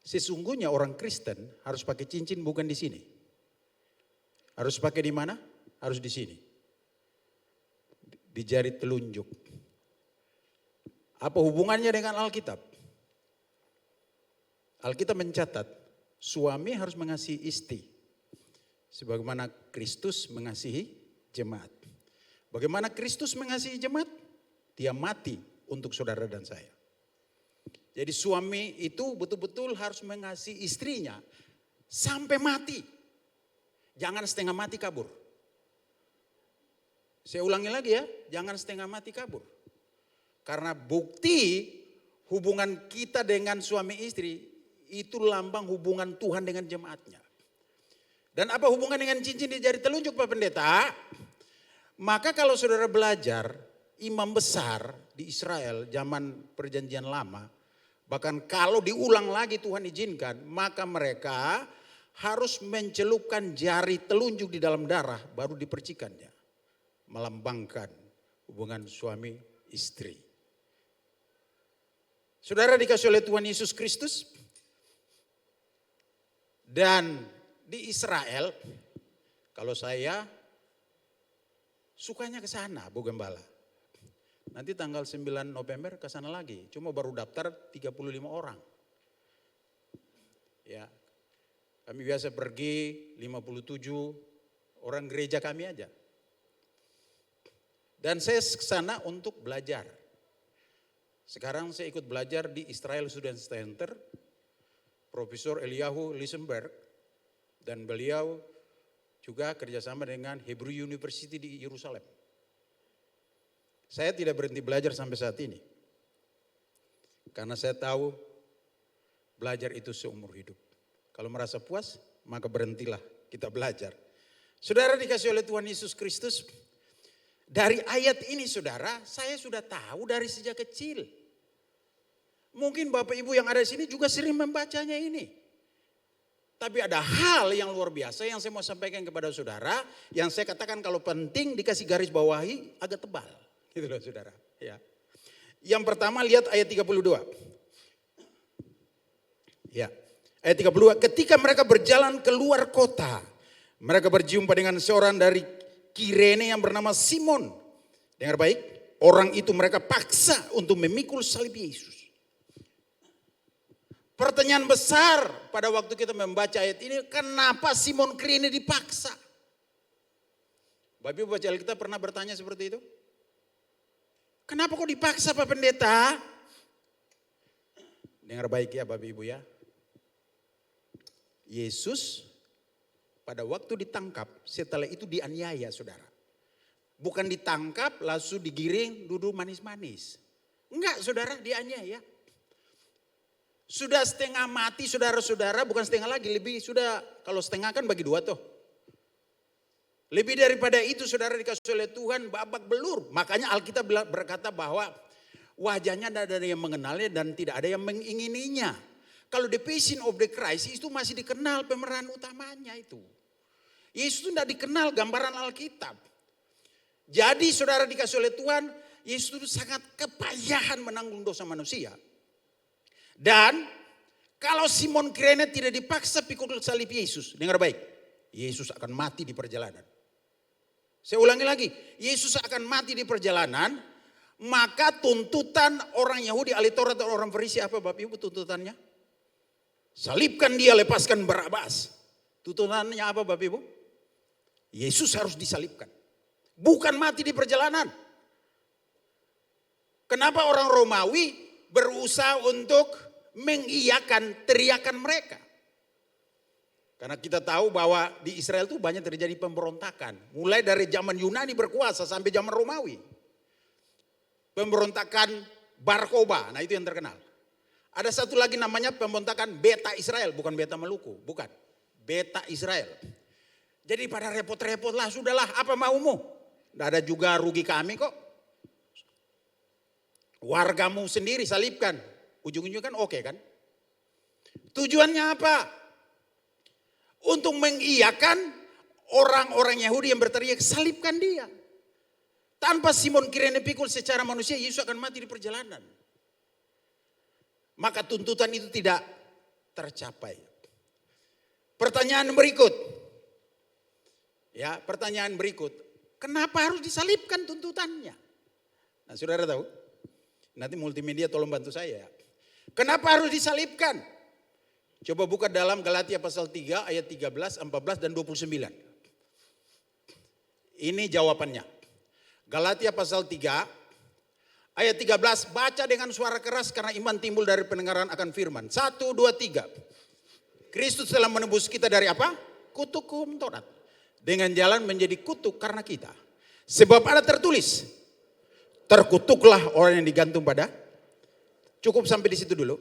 Sesungguhnya orang Kristen harus pakai cincin bukan di sini. Harus pakai di mana? Harus di sini. Di jari telunjuk. Apa hubungannya dengan Alkitab? Alkitab mencatat suami harus mengasihi istri. Sebagaimana Kristus mengasihi jemaat. Bagaimana Kristus mengasihi jemaat? Dia mati untuk saudara dan saya. Jadi suami itu betul-betul harus mengasihi istrinya sampai mati. Jangan setengah mati kabur. Saya ulangi lagi ya, jangan setengah mati kabur. Karena bukti hubungan kita dengan suami istri itu lambang hubungan Tuhan dengan jemaatnya. Dan apa hubungan dengan cincin di jari telunjuk Pak Pendeta? Maka kalau saudara belajar imam besar di Israel zaman perjanjian lama. Bahkan kalau diulang lagi Tuhan izinkan, maka mereka harus mencelupkan jari telunjuk di dalam darah baru dipercikannya. Melambangkan hubungan suami istri. Saudara dikasih oleh Tuhan Yesus Kristus. Dan di Israel, kalau saya sukanya ke sana Bu Gembala. Nanti tanggal 9 November ke sana lagi. Cuma baru daftar 35 orang. Ya. Kami biasa pergi 57 orang gereja kami aja. Dan saya ke sana untuk belajar. Sekarang saya ikut belajar di Israel Student Center, Profesor Eliyahu Lisenberg, dan beliau juga kerjasama dengan Hebrew University di Yerusalem. Saya tidak berhenti belajar sampai saat ini. Karena saya tahu belajar itu seumur hidup. Kalau merasa puas, maka berhentilah kita belajar. Saudara dikasih oleh Tuhan Yesus Kristus, dari ayat ini saudara, saya sudah tahu dari sejak kecil. Mungkin Bapak Ibu yang ada di sini juga sering membacanya ini. Tapi ada hal yang luar biasa yang saya mau sampaikan kepada saudara. Yang saya katakan kalau penting dikasih garis bawahi agak tebal. Gitu loh saudara. Ya. Yang pertama lihat ayat 32. Ya. Ayat 32. Ketika mereka berjalan keluar kota. Mereka berjumpa dengan seorang dari Kirene yang bernama Simon. Dengar baik. Orang itu mereka paksa untuk memikul salib Yesus. Pertanyaan besar pada waktu kita membaca ayat ini, kenapa Simon Kirene dipaksa? Bapak Ibu baca Alkitab pernah bertanya seperti itu? Kenapa kok dipaksa Pak Pendeta? Dengar baik ya Bapak Ibu ya. Yesus pada waktu ditangkap, setelah itu dianiaya saudara. Bukan ditangkap langsung digiring duduk manis-manis. Enggak saudara, dianiaya. Sudah setengah mati saudara-saudara, bukan setengah lagi, lebih sudah, kalau setengah kan bagi dua tuh. Lebih daripada itu saudara dikasih oleh Tuhan babak belur. Makanya Alkitab berkata bahwa wajahnya tidak ada yang mengenalnya dan tidak ada yang mengingininya. Kalau the Passion of the Christ itu masih dikenal pemeran utamanya itu. Yesus itu tidak dikenal gambaran Alkitab. Jadi saudara dikasih oleh Tuhan, Yesus itu sangat kepayahan menanggung dosa manusia. Dan kalau Simon Kirene tidak dipaksa pikul salib Yesus, dengar baik, Yesus akan mati di perjalanan. Saya ulangi lagi, Yesus akan mati di perjalanan, maka tuntutan orang Yahudi, ahli Taurat dan orang Farisi apa Bapak Ibu tuntutannya? Salibkan dia, lepaskan Barabas. Tuntutannya apa Bapak Ibu? Yesus harus disalibkan. Bukan mati di perjalanan. Kenapa orang Romawi berusaha untuk mengiyakan teriakan mereka? Karena kita tahu bahwa di Israel itu banyak terjadi pemberontakan. Mulai dari zaman Yunani berkuasa sampai zaman Romawi. Pemberontakan Bar Kokhba, nah itu yang terkenal. Ada satu lagi namanya pemberontakan Beta Israel, bukan Beta Maluku, bukan. Beta Israel. Jadi pada repot-repot lah, sudahlah apa maumu. Tidak ada juga rugi kami kok. Wargamu sendiri salibkan. Ujung-ujungnya kan oke kan. Tujuannya apa? Untuk mengiyakan orang-orang Yahudi yang berteriak salibkan dia. Tanpa Simon Kirene pikul secara manusia, Yesus akan mati di perjalanan. Maka tuntutan itu tidak tercapai. Pertanyaan berikut. Ya, pertanyaan berikut. Kenapa harus disalibkan tuntutannya? Nah, saudara tahu? Nanti multimedia tolong bantu saya ya. Kenapa harus disalibkan? Coba buka dalam Galatia pasal 3 ayat 13, 14 dan 29. Ini jawabannya. Galatia pasal 3 ayat 13, baca dengan suara keras karena iman timbul dari pendengaran akan firman. 1, 2, 3. Kristus telah menebus kita dari apa? Kutuk hukum Taurat. Dengan jalan menjadi kutuk karena kita. Sebab ada tertulis, terkutuklah orang yang digantung pada. Cukup sampai di situ dulu.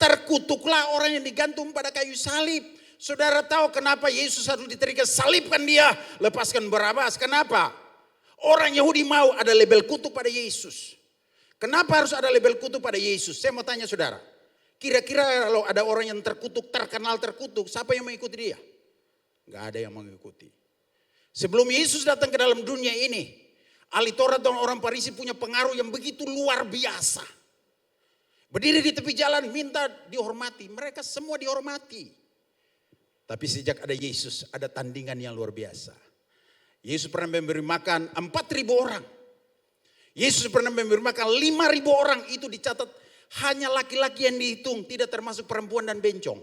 Terkutuklah orang yang digantung pada kayu salib. Saudara tahu kenapa Yesus harus diteriak, salibkan dia, lepaskan Barabas. Kenapa? Orang Yahudi mau ada label kutuk pada Yesus. Kenapa harus ada label kutuk pada Yesus? Saya mau tanya saudara. Kira-kira kalau ada orang yang terkutuk, terkenal terkutuk, siapa yang mengikuti dia? Gak ada yang mengikuti. Sebelum Yesus datang ke dalam dunia ini, ahli Taurat dan orang Farisi punya pengaruh yang begitu luar biasa. Berdiri di tepi jalan minta dihormati. Mereka semua dihormati. Tapi sejak ada Yesus ada tandingan yang luar biasa. Yesus pernah memberi makan 4.000 orang. Yesus pernah memberi makan 5.000 orang. Itu dicatat hanya laki-laki yang dihitung. Tidak termasuk perempuan dan bencong.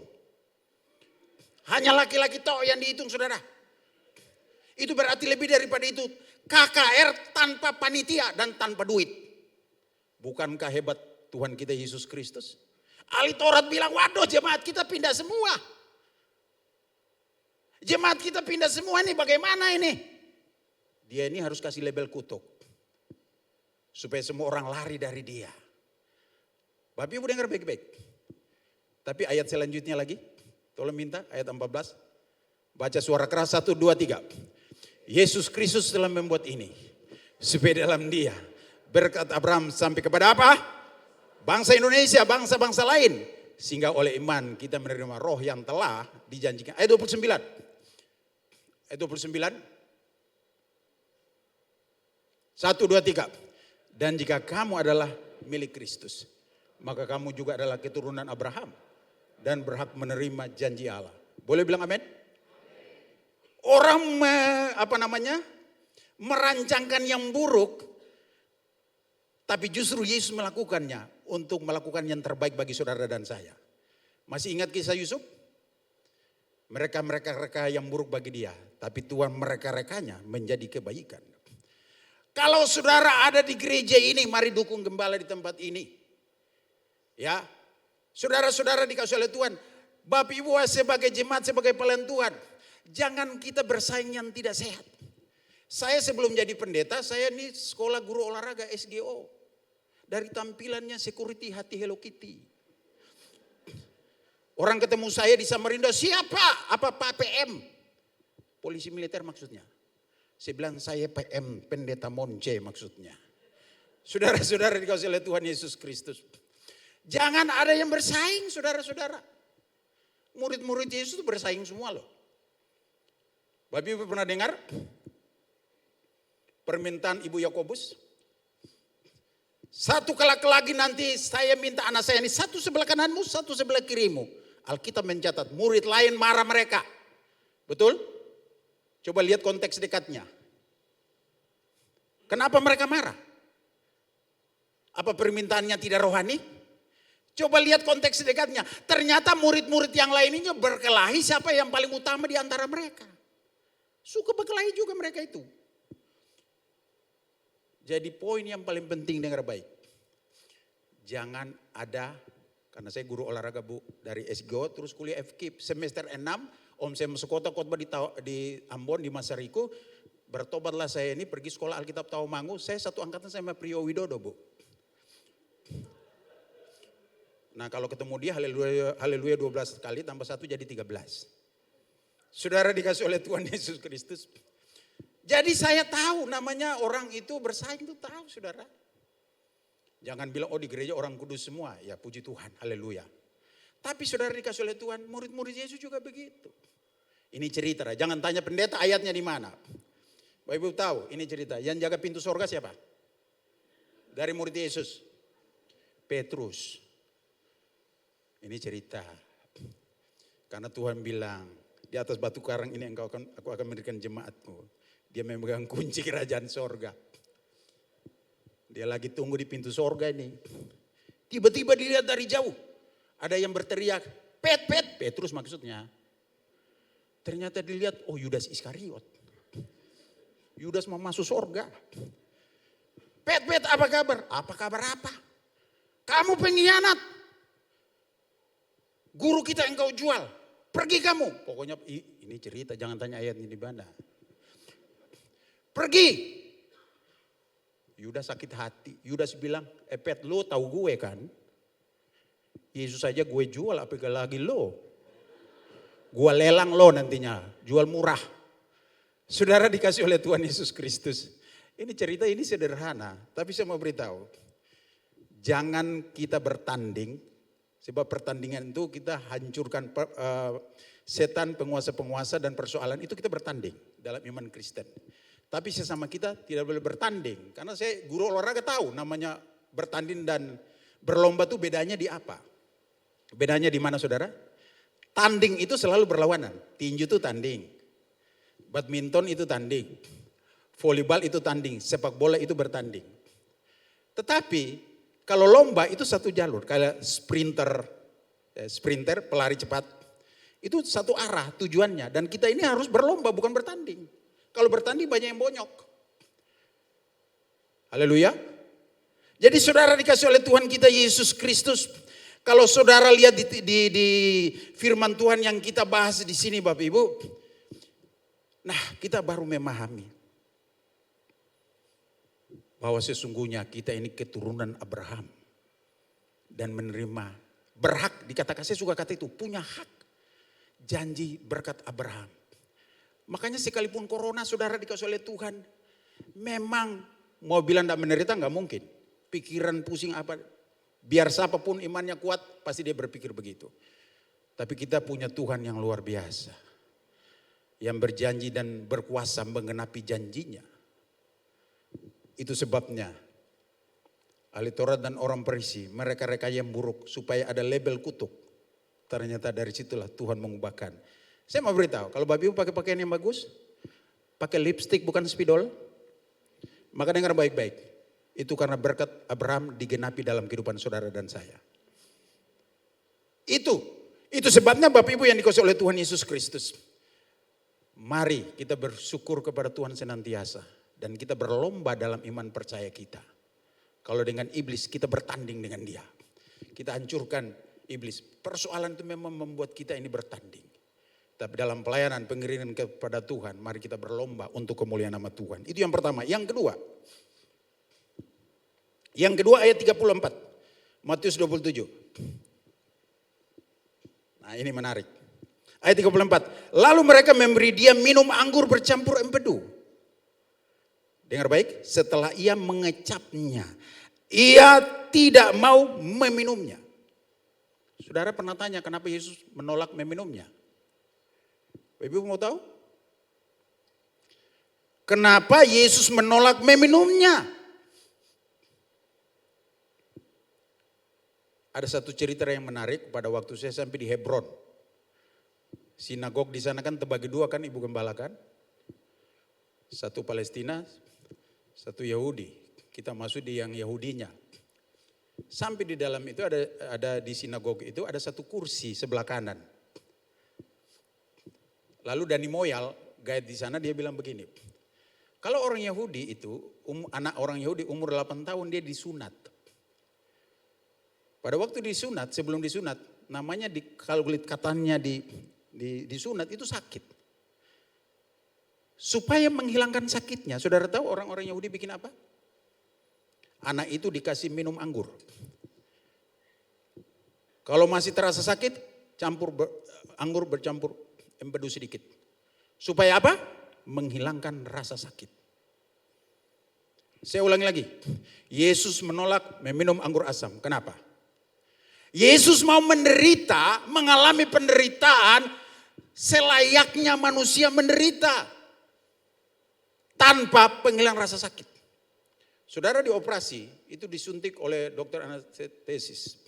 Hanya laki-laki toh yang dihitung saudara. Itu berarti lebih daripada itu. KKR tanpa panitia dan tanpa duit. Bukankah hebat Tuhan kita Yesus Kristus? Ahli Taurat bilang, waduh jemaat kita pindah semua. Jemaat kita pindah semua ini bagaimana ini? Dia ini harus kasih label kutuk. Supaya semua orang lari dari dia. Bapak Ibu dengar baik-baik. Tapi ayat selanjutnya lagi. Tolong minta ayat 14. Baca suara keras 1, 2, 3. Yesus Kristus telah membuat ini. Supaya dalam dia berkat Abraham sampai kepada apa? Bangsa Indonesia, bangsa-bangsa lain. Sehingga oleh iman kita menerima roh yang telah dijanjikan. Ayat 29. Ayat 29. 1, 2, 3. Dan jika kamu adalah milik Kristus, maka kamu juga adalah keturunan Abraham. Dan berhak menerima janji Allah. Boleh bilang amin? Orang merancangkan yang buruk, tapi justru Yesus melakukannya untuk melakukan yang terbaik bagi saudara dan saya. Masih ingat kisah Yusuf? Mereka yang buruk bagi dia, tapi Tuhan mereka-rekanya menjadi kebaikan. Kalau saudara ada di gereja ini, mari dukung gembala di tempat ini. Ya, saudara-saudara dikasih oleh Tuhan, Bapak Ibu sebagai jemaat, sebagai pelayan Tuhan, jangan kita bersaing yang tidak sehat. Saya sebelum jadi pendeta, saya ini sekolah guru olahraga SGO. Dari tampilannya security hati Hello Kitty. Orang ketemu saya di Samarinda, siapa? Apa Pak PM? Polisi militer maksudnya. Saya bilang saya PM, pendeta Monce maksudnya. Saudara-saudara dikasih oleh Tuhan Yesus Kristus. Jangan ada yang bersaing saudara-saudara. Murid-murid Yesus itu bersaing semua loh. Bapak Ibu pernah dengar permintaan Ibu Yakobus? Satu kelak lagi nanti saya minta anak saya ini satu sebelah kananmu, satu sebelah kirimu. Alkitab mencatat murid lain marah mereka. Betul? Coba lihat konteks dekatnya. Kenapa mereka marah? Apa permintaannya tidak rohani? Coba lihat konteks dekatnya. Ternyata murid-murid yang lainnya berkelahi siapa yang paling utama di antara mereka. Suka berkelahi juga mereka itu. Jadi poin yang paling penting dengar baik. Jangan ada, karena saya guru olahraga Bu dari SGO terus kuliah FKIP semester 6. Om saya masuk kota khotbah di Ambon di Masariku. Bertobatlah saya ini pergi sekolah Alkitab Tawamangu. Saya satu angkatan sama Priyo Widodo Bu. Nah kalau ketemu dia haleluya 12 kali tambah 1 jadi 13. Saudara dikasih oleh Tuhan Yesus Kristus. Jadi saya tahu namanya orang itu bersaing itu tahu saudara. Jangan bilang oh di gereja orang kudus semua. Ya puji Tuhan haleluya. Tapi saudara dikasih oleh Tuhan murid-murid Yesus juga begitu. Ini cerita jangan tanya pendeta ayatnya di mana. Bapak Ibu tahu ini cerita. Yang jaga pintu sorga siapa? Dari murid Yesus. Petrus. Ini cerita. Karena Tuhan bilang di atas batu karang ini aku akan mendirikan jemaatku. Dia memegang kunci kerajaan sorga. Dia lagi tunggu di pintu sorga ini. Tiba-tiba dilihat dari jauh. Ada yang berteriak, Pet, Petrus maksudnya. Ternyata dilihat, oh Yudas Iskariot. Yudas mau masuk sorga. Pet, apa kabar? Apa kabar apa? Kamu pengkhianat. Guru kita yang kau jual. Pergi kamu. Pokoknya ini cerita, jangan tanya ayatnya di mana. Pergi. Yudas sakit hati. Yudas bilang, Pet lo tahu gue kan? Yesus aja gue jual apalagi lagi lo. Gue lelang lo nantinya. Jual murah. Saudara dikasih oleh Tuhan Yesus Kristus. Ini cerita ini sederhana. Tapi saya mau beritahu. Jangan kita bertanding. Sebab pertandingan itu kita hancurkan setan, penguasa-penguasa dan persoalan. Itu kita bertanding dalam iman Kristen. Tapi sesama kita tidak boleh bertanding. Karena saya guru olahraga tahu namanya bertanding dan berlomba itu bedanya di apa? Bedanya di mana saudara? Tanding itu selalu berlawanan. Tinju itu tanding. Badminton itu tanding. Volleyball itu tanding. Sepak bola itu bertanding. Tetapi kalau lomba itu satu jalur. Kayak sprinter pelari cepat. Itu satu arah tujuannya. Dan kita ini harus berlomba bukan bertanding. Kalau bertanding banyak yang bonyok. Haleluya. Jadi saudara dikasih oleh Tuhan kita Yesus Kristus. Kalau saudara lihat di firman Tuhan yang kita bahas di sini Bapak Ibu. Nah kita baru memahami. Bahwa sesungguhnya kita ini keturunan Abraham. Dan menerima berhak. Dikatakan saya suka kata itu punya hak. Janji berkat Abraham. Makanya sekalipun corona saudara dikasih oleh Tuhan. Memang mau bilang tidak menderita nggak mungkin. Pikiran pusing apa. Biar siapapun imannya kuat pasti dia berpikir begitu. Tapi kita punya Tuhan yang luar biasa. Yang berjanji dan berkuasa menggenapi janjinya. Itu sebabnya. Ahli Taurat dan orang Farisi mereka-reka yang buruk supaya ada label kutuk. Ternyata dari situlah Tuhan mengubahkan. Saya mau beritahu, kalau Bapak Ibu pakai pakaian yang bagus, pakai lipstick bukan spidol, maka dengar baik-baik. Itu karena berkat Abraham digenapi dalam kehidupan saudara dan saya. Itu sebabnya Bapak Ibu yang dikasihi oleh Tuhan Yesus Kristus. Mari kita bersyukur kepada Tuhan senantiasa. Dan kita berlomba dalam iman percaya kita. Kalau dengan iblis kita bertanding dengan dia. Kita hancurkan iblis. Persoalan itu memang membuat kita ini bertanding. Tapi dalam pelayanan pengiringan kepada Tuhan, mari kita berlomba untuk kemuliaan nama Tuhan. Itu yang pertama. Yang kedua ayat 34. Matius 27. Nah ini menarik. Ayat 34. Lalu mereka memberi dia minum anggur bercampur empedu. Dengar baik. Setelah ia mengecapnya. Ia tidak mau meminumnya. Saudara pernah tanya kenapa Yesus menolak meminumnya? Ibu mau tahu? Kenapa Yesus menolak meminumnya? Ada satu cerita yang menarik pada waktu saya sampai di Hebron. Sinagog di sana kan terbagi dua kan Ibu Gembala kan. Satu Palestina, satu Yahudi. Kita masuk di yang Yahudinya. Sampai di dalam itu ada di sinagog itu ada satu kursi sebelah kanan. Lalu Dani Moyal, guide di sana, dia bilang begini. Kalau orang Yahudi itu, anak orang Yahudi umur 8 tahun dia disunat. Pada waktu disunat, sebelum disunat, namanya kalau kulit katanya disunat itu sakit. Supaya menghilangkan sakitnya, saudara tahu orang-orang Yahudi bikin apa? Anak itu dikasih minum anggur. Kalau masih terasa sakit, anggur bercampur empedu sedikit. Supaya apa? Menghilangkan rasa sakit. Saya ulangi lagi. Yesus menolak meminum anggur asam. Kenapa? Yesus mau menderita, mengalami penderitaan selayaknya manusia menderita. Tanpa penghilang rasa sakit. Saudara dioperasi, itu disuntik oleh dokter anestesis.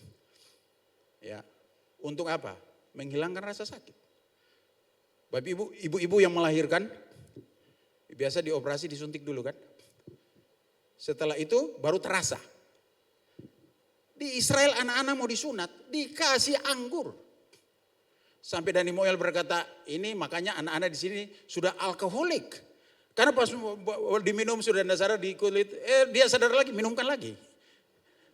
Ya, untuk apa? Menghilangkan rasa sakit. Bapak ibu yang melahirkan, biasa dioperasi disuntik dulu kan. Setelah itu baru terasa. Di Israel anak-anak mau disunat, dikasih anggur. Sampai Dani Moyal berkata, ini makanya anak-anak di sini sudah alkoholik. Karena pas diminum sudah sadar di kulit, dia sadar lagi, minumkan lagi.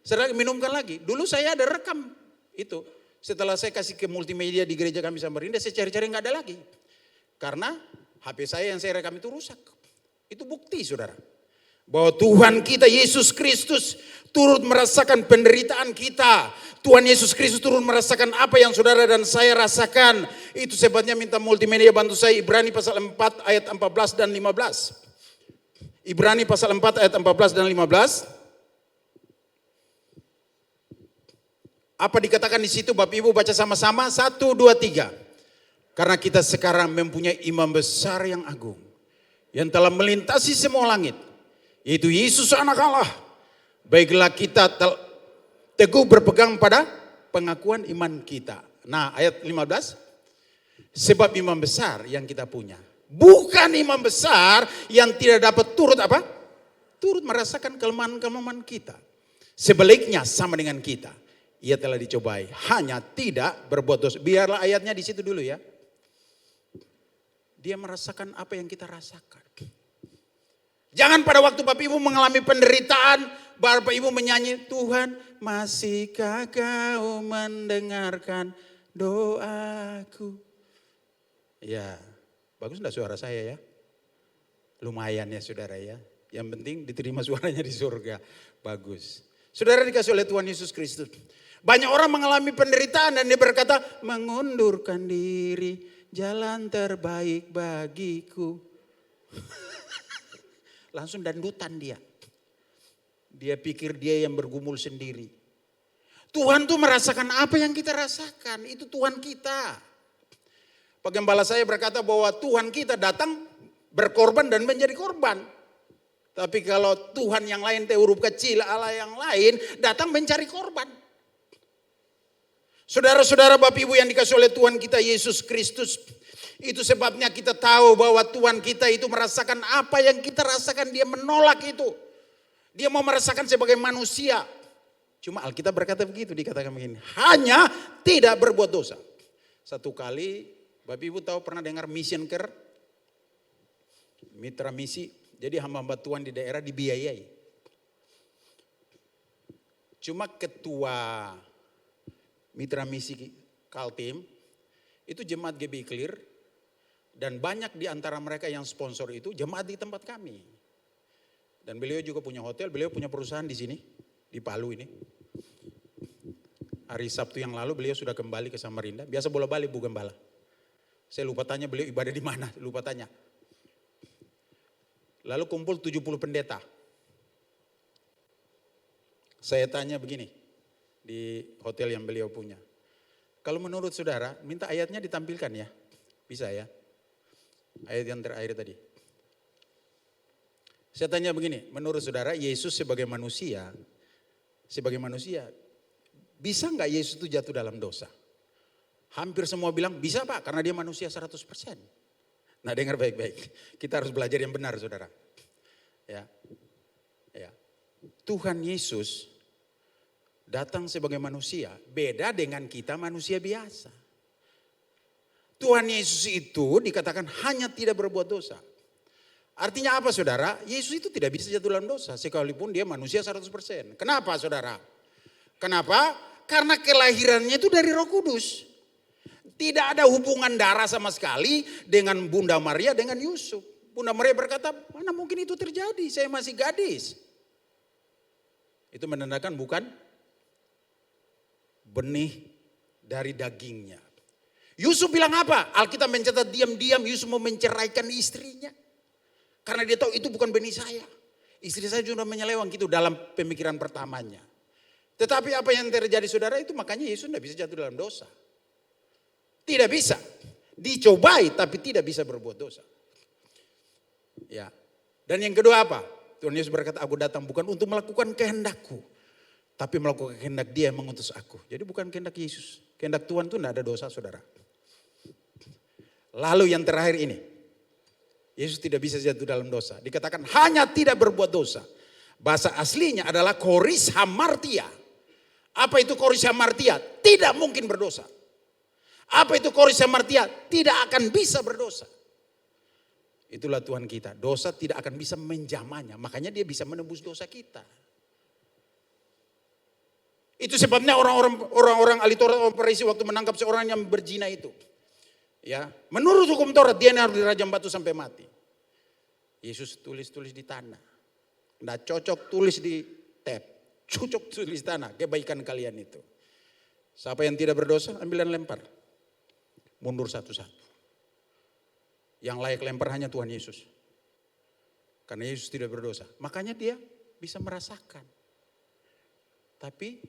Sadar lagi, minumkan lagi. Dulu saya ada rekam itu. Setelah saya kasih ke multimedia di gereja kami Samarinda, saya cari-cari nggak ada lagi. Karena HP saya yang saya rekam itu rusak. Itu bukti saudara. Bahwa Tuhan kita Yesus Kristus turut merasakan penderitaan kita. Tuhan Yesus Kristus turut merasakan apa yang saudara dan saya rasakan. Itu sebabnya minta multimedia bantu saya Ibrani pasal 4 ayat 14 dan 15. Ibrani pasal 4 ayat 14 dan 15. Apa dikatakan di situ Bapak Ibu baca sama-sama 1, 2, 3. Karena kita sekarang mempunyai imam besar yang agung. Yang telah melintasi semua langit. Yaitu Yesus anak Allah. Baiklah kita teguh berpegang pada pengakuan iman kita. Nah ayat 15. Sebab imam besar yang kita punya. Bukan imam besar yang tidak dapat turut apa? Turut merasakan kelemahan-kelemahan kita. Sebaliknya sama dengan kita. Ia telah dicobai. Hanya tidak berbuat dosa. Biarlah ayatnya di situ dulu ya. Dia merasakan apa yang kita rasakan. Jangan pada waktu Bapak Ibu mengalami penderitaan, Bapak Ibu menyanyi, Tuhan masihkah kau mendengarkan doaku. Ya, bagus enggak suara saya ya? Lumayan ya saudara ya. Yang penting diterima suaranya di surga. Bagus. Saudara dikasih oleh Tuhan Yesus Kristus. Banyak orang mengalami penderitaan dan dia berkata, mengundurkan diri, jalan terbaik bagiku. Langsung dandutan dia. Dia pikir dia yang bergumul sendiri. Tuhan tuh merasakan apa yang kita rasakan. Itu Tuhan kita. Pegembala saya berkata bahwa Tuhan kita datang berkorban dan menjadi korban. Tapi kalau Tuhan yang lain, huruf kecil, Allah yang lain, datang mencari korban. Saudara-saudara Bapak Ibu yang dikasih oleh Tuhan kita Yesus Kristus. Itu sebabnya kita tahu bahwa Tuhan kita itu merasakan apa yang kita rasakan. Dia menolak itu. Dia mau merasakan sebagai manusia. Cuma Alkitab berkata begitu, dikatakan begini. Hanya tidak berbuat dosa. Satu kali, Bapak Ibu tahu pernah dengar mission care? Mitra misi. Jadi hamba-hamba Tuhan di daerah dibiayai. Cuma ketua mitra misi Kaltim, itu jemaat GBI Clear. Dan banyak di antara mereka yang sponsor itu jemaat di tempat kami. Dan beliau juga punya hotel, beliau punya perusahaan di sini, di Palu ini. Hari Sabtu yang lalu beliau sudah kembali ke Samarinda. Biasa bola-balik Bu Gembala. Saya lupa tanya beliau ibadah di mana, lupa tanya. Lalu kumpul 70 pendeta. Saya tanya begini, di hotel yang beliau punya. Kalau menurut saudara, minta ayatnya ditampilkan ya. Bisa ya. Ayat yang terakhir tadi. Saya tanya begini, menurut saudara Yesus sebagai manusia Bisa nggak Yesus itu jatuh dalam dosa? Hampir semua bilang bisa Pak, karena dia manusia 100%. Nah dengar baik-baik, kita harus belajar yang benar saudara. Ya, ya. Tuhan Yesus datang sebagai manusia, beda dengan kita manusia biasa. Tuhan Yesus itu dikatakan hanya tidak berbuat dosa. Artinya apa saudara? Yesus itu tidak bisa jatuh dalam dosa sekalipun dia manusia 100%. Kenapa saudara? Kenapa? Karena kelahirannya itu dari Roh Kudus. Tidak ada hubungan darah sama sekali dengan Bunda Maria dengan Yusuf. Bunda Maria berkata, mana mungkin itu terjadi, saya masih gadis. Itu menandakan bukan benih dari dagingnya. Yusuf bilang apa? Alkitab mencatat diam-diam Yusuf mau menceraikan istrinya. Karena dia tahu itu bukan benih saya. Istri saya juga menyeleweng gitu dalam pemikiran pertamanya. Tetapi apa yang terjadi saudara itu makanya Yesus tidak bisa jatuh dalam dosa. Tidak bisa. Dicobai tapi tidak bisa berbuat dosa. Ya. Dan yang kedua apa? Tuhan Yesus berkata, aku datang bukan untuk melakukan kehendakku. Tapi melakukan kehendak dia yang mengutus aku. Jadi bukan kehendak Yesus. Kehendak Tuhan itu tidak ada dosa saudara. Lalu yang terakhir ini. Yesus tidak bisa jatuh dalam dosa. Dikatakan hanya tidak berbuat dosa. Bahasa aslinya adalah koris hamartia. Apa itu koris hamartia? Tidak mungkin berdosa. Apa itu koris hamartia? Tidak akan bisa berdosa. Itulah Tuhan kita. Dosa tidak akan bisa menjamahnya. Makanya dia bisa menembus dosa kita. Itu sebabnya orang-orang ahli Taurat, orang Farisi waktu menangkap seorang yang berzina itu. Ya, menurut hukum Taurat dia harus dirajam batu sampai mati. Yesus tulis di tanah. Nggak cocok tulis di tab. Cocok tulis di tanah. Kebaikan kalian itu. Siapa yang tidak berdosa ambil dan lempar. Mundur satu-satu. Yang layak lempar hanya Tuhan Yesus. Karena Yesus tidak berdosa. Makanya dia bisa merasakan. Tapi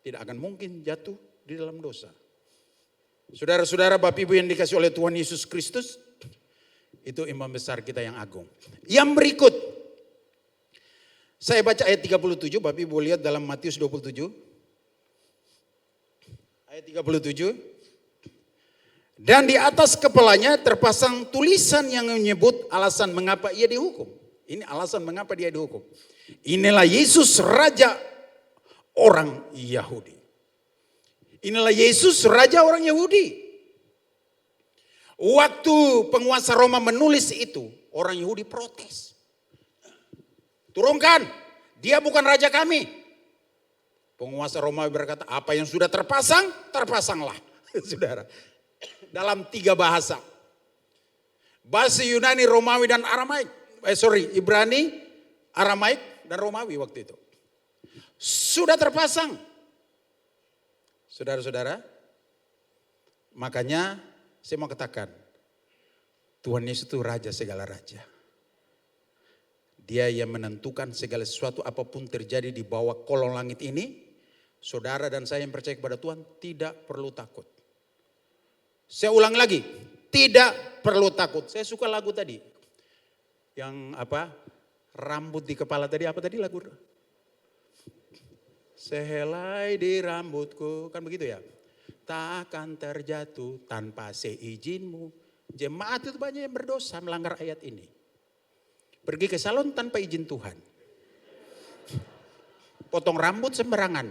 tidak akan mungkin jatuh di dalam dosa. Saudara-saudara, Bapak Ibu yang dikasih oleh Tuhan Yesus Kristus, itu imam besar kita yang agung. Yang berikut, saya baca ayat 37, Bapak Ibu lihat dalam Matius 27. Ayat 37. Dan di atas kepalanya terpasang tulisan yang menyebut alasan mengapa ia dihukum. Ini alasan mengapa dia dihukum. Inilah Yesus Raja orang Yahudi. Inilah Yesus Raja orang Yahudi. Waktu penguasa Roma menulis itu, orang Yahudi protes. Turunkan, dia bukan raja kami. Penguasa Romawi berkata, apa yang sudah terpasang, terpasanglah. Saudara, dalam 3 bahasa. Bahasa Yunani, Romawi dan Aramaik. Ibrani, Aramaik dan Romawi waktu itu. Sudah terpasang. Saudara-saudara, makanya saya mau katakan, Tuhan Yesus itu raja segala raja. Dia yang menentukan segala sesuatu apapun terjadi di bawah kolong langit ini. Saudara dan saya yang percaya kepada Tuhan tidak perlu takut. Saya ulang lagi, tidak perlu takut. Saya suka lagu tadi. Yang apa? Rambut di kepala tadi, apa tadi lagu? Sehelai di rambutku, kan begitu ya. Tak akan terjatuh tanpa seizinmu. Jemaat itu banyak yang berdosa melanggar ayat ini. Pergi ke salon tanpa izin Tuhan. Potong rambut sembarangan.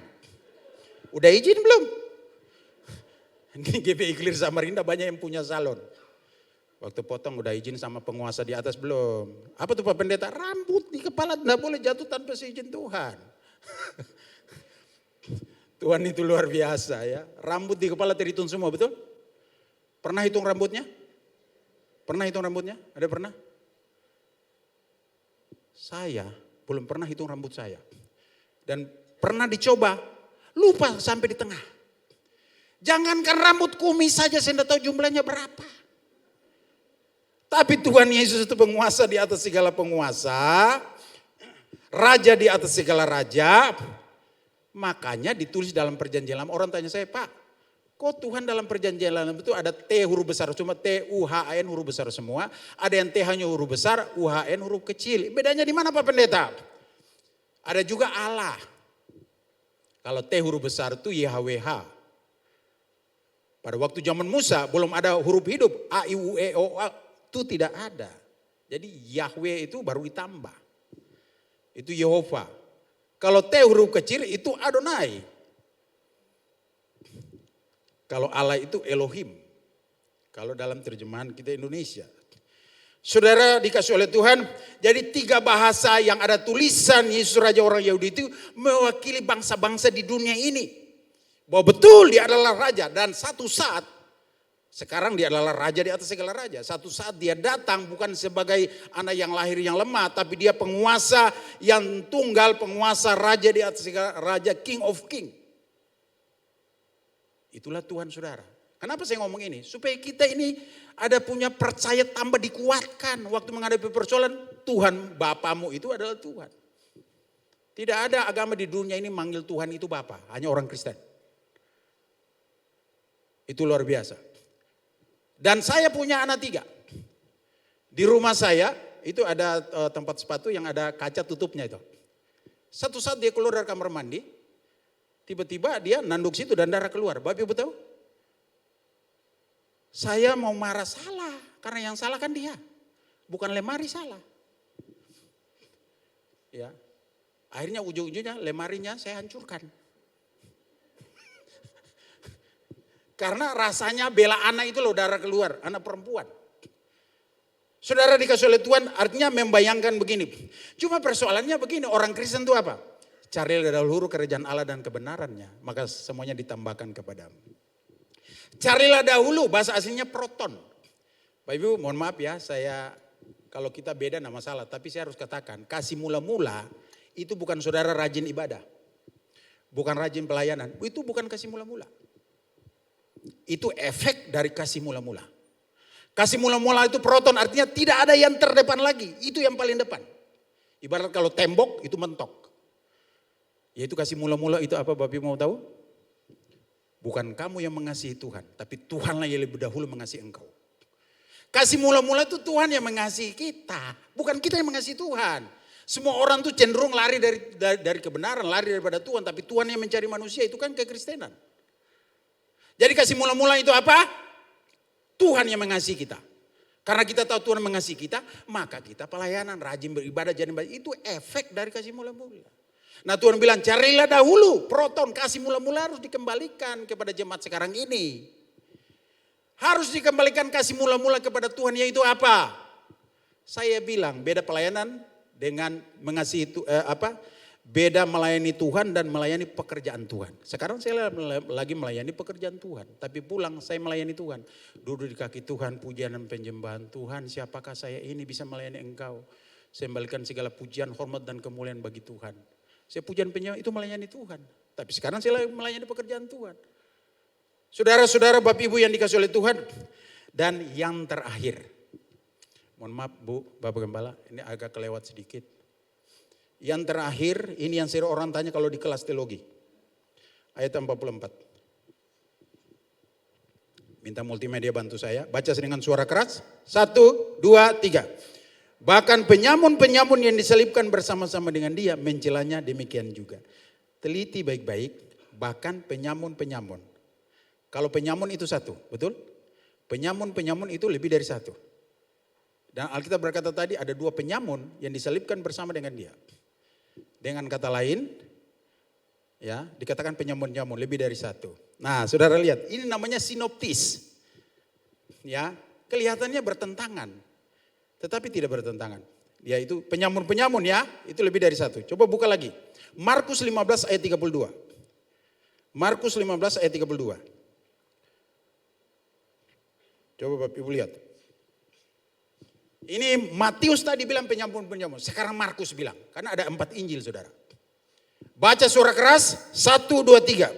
Udah izin belum? Ini GPI Clear Samarinda banyak yang punya salon. Waktu potong udah izin sama penguasa di atas belum? Apa tuh Pak Pendeta? Rambut di kepala tidak boleh jatuh tanpa seizin Tuhan. Tuhan itu luar biasa ya. Rambut di kepala terhitung semua, betul? Pernah hitung rambutnya? Pernah hitung rambutnya? Ada pernah? Saya belum pernah hitung rambut saya. Dan pernah dicoba, lupa sampai di tengah. Jangankan rambut kumis saja saya tidak tahu jumlahnya berapa. Tapi Tuhan Yesus itu penguasa di atas segala penguasa. Raja di atas segala raja. Makanya ditulis dalam perjanjian lama. Orang tanya saya, Pak, kok Tuhan dalam perjanjian lama itu ada T huruf besar, cuma T, U, H, N huruf besar semua. Ada yang T hanya huruf besar, U, H, N huruf kecil. Bedanya di mana Pak Pendeta? Ada juga Allah. Kalau T huruf besar itu YHWH. Pada waktu zaman Musa belum ada huruf hidup A, I, U, E, O, A itu tidak ada. Jadi Yahweh itu baru ditambah. Itu Yehova. Kalau T huruf kecil itu Adonai. Kalau Allah itu Elohim. Kalau dalam terjemahan kita Indonesia. Saudara dikasih oleh Tuhan, jadi 3 bahasa yang ada tulisan Yesus Raja orang Yahudi itu mewakili bangsa-bangsa di dunia ini. Bahwa betul dia adalah raja dan satu saat, sekarang dia adalah raja di atas segala raja. Satu saat dia datang bukan sebagai anak yang lahir yang lemah, tapi dia penguasa yang tunggal, penguasa raja di atas segala raja, King of King. Itulah Tuhan saudara. Kenapa saya ngomong ini? Supaya kita ini ada punya percaya tambah dikuatkan waktu menghadapi persoalan. Tuhan Bapamu itu adalah Tuhan. Tidak ada agama di dunia ini manggil Tuhan itu Bapa, hanya orang Kristen. Itu luar biasa. Dan saya punya anak 3. Di rumah saya itu ada tempat sepatu yang ada kaca tutupnya itu. Satu saat dia keluar dari kamar mandi, tiba-tiba dia nanduk situ dan darah keluar. Bapak Ibu tahu? Saya mau marah salah, karena yang salah kan dia. Bukan lemari salah. Ya. Akhirnya ujung-ujungnya lemarinya saya hancurkan. Karena rasanya bela anak itu loh darah keluar, anak perempuan. Saudara dikasih oleh Tuhan artinya membayangkan begini. Cuma persoalannya begini, orang Kristen itu apa? Carilah dahulu kerajaan Allah dan kebenarannya, maka semuanya ditambahkan kepadamu. Carilah dahulu, bahasa aslinya proton. Bapak Ibu mohon maaf ya, saya kalau kita beda enggak masalah, tapi saya harus katakan kasih mula-mula itu bukan saudara rajin ibadah. Bukan rajin pelayanan, itu bukan kasih mula-mula. Itu efek dari kasih mula-mula. Kasih mula-mula itu proton artinya tidak ada yang terdepan lagi. Itu yang paling depan. Ibarat kalau tembok itu mentok. Yaitu kasih mula-mula itu apa Bapak Ibu mau tahu? Bukan kamu yang mengasihi Tuhan. Tapi Tuhanlah yang lebih dahulu mengasihi engkau. Kasih mula-mula itu Tuhan yang mengasihi kita. Bukan kita yang mengasihi Tuhan. Semua orang tuh cenderung lari dari kebenaran. Lari daripada Tuhan. Tapi Tuhan yang mencari manusia itu kan kekristenan. Jadi kasih mula-mula itu apa? Tuhan yang mengasihi kita. Karena kita tahu Tuhan mengasihi kita, maka kita pelayanan, rajin beribadah, jadi itu efek dari kasih mula-mula. Nah Tuhan bilang carilah dahulu proton, kasih mula-mula harus dikembalikan kepada jemaat sekarang ini. Harus dikembalikan kasih mula-mula kepada Tuhan, yaitu apa? Saya bilang beda pelayanan dengan mengasihi beda melayani Tuhan dan melayani pekerjaan Tuhan. Sekarang saya lagi melayani pekerjaan Tuhan. Tapi pulang saya melayani Tuhan. Duduk di kaki Tuhan, pujian dan penyembahan Tuhan. Siapakah saya ini bisa melayani engkau. Saya kembalikan segala pujian, hormat dan kemuliaan bagi Tuhan. Saya pujian penyembahan itu melayani Tuhan. Tapi sekarang saya lagi melayani pekerjaan Tuhan. Saudara-saudara Bapak Ibu yang dikasih oleh Tuhan. Dan yang terakhir. Mohon maaf Bu, Bapak Gembala, ini agak kelewat sedikit. Yang terakhir, ini yang sering orang tanya kalau di kelas teologi. Ayat 44. Minta multimedia bantu saya. Baca dengan suara keras. 1, 2, 3. Bahkan penyamun-penyamun yang diselipkan bersama-sama dengan dia mencelanya demikian juga. Teliti baik-baik, bahkan penyamun-penyamun. Kalau penyamun itu satu, betul? Penyamun-penyamun itu lebih dari satu. Dan Alkitab berkata tadi ada 2 penyamun yang diselipkan bersama dengan dia. Dengan kata lain, ya dikatakan penyamun-penyamun lebih dari 1. Nah, saudara lihat, ini namanya sinoptis. Ya, kelihatannya bertentangan, tetapi tidak bertentangan. Yaitu penyamun-penyamun ya, itu lebih dari 1. Coba buka lagi. Markus 15 ayat 32. Markus 15 ayat 32. Coba Bapak Ibu lihat. Ini Matius tadi bilang penyamun-penyamun. Sekarang Markus bilang. Karena ada 4 Injil saudara. Baca suara keras. 1, 2, 3.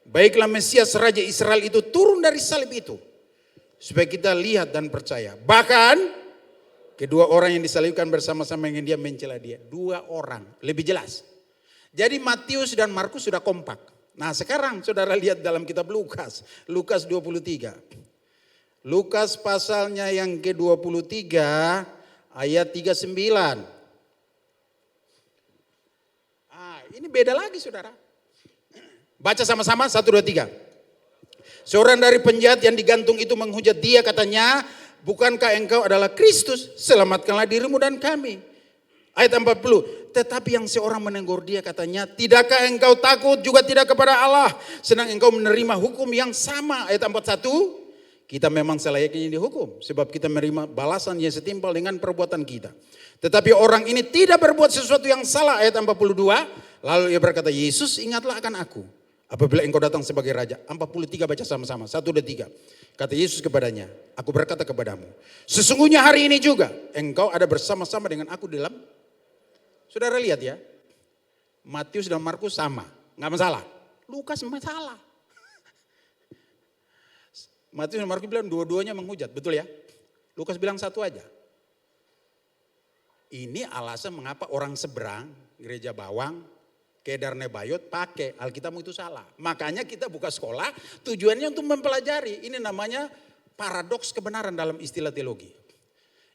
Baiklah Mesias Raja Israel itu turun dari salib itu. Supaya kita lihat dan percaya. Bahkan kedua orang yang disalibkan bersama-sama dengan dia mencela dia. 2 orang. Lebih jelas. Jadi Matius dan Markus sudah kompak. Nah sekarang saudara lihat dalam kitab Lukas. Lukas 23. Lukas pasalnya yang ke-23 ayat 39. Ini beda lagi saudara. Baca sama-sama, 1, 2, 3. Seorang dari penjahat yang digantung itu menghujat dia, katanya, bukankah engkau adalah Kristus? Selamatkanlah dirimu dan kami. Ayat 40, tetapi yang seorang menegur dia, katanya, tidakkah engkau takut juga tidak kepada Allah, sedang engkau menerima hukum yang sama. Ayat 41, kita memang selayaknya dihukum, sebab kita menerima balasan yang setimpal dengan perbuatan kita. Tetapi orang ini tidak berbuat sesuatu yang salah. Ayat 42, lalu ia berkata, Yesus, ingatlah akan aku apabila engkau datang sebagai raja. 43 baca sama-sama, 1, 2, 3. Kata Yesus kepadanya, aku berkata kepadamu, sesungguhnya hari ini juga engkau ada bersama-sama dengan aku dalam. Saudara lihat ya, Matius dan Markus sama, nggak masalah. Lukas masalah. Matius dan Markus bilang dua-duanya menghujat, betul ya? Lukas bilang satu aja. Ini alasan mengapa orang seberang, gereja Bawang, Kedarne Bayot pakai Alkitabmu itu salah. Makanya kita buka sekolah tujuannya untuk mempelajari. Ini namanya paradoks kebenaran dalam istilah teologi.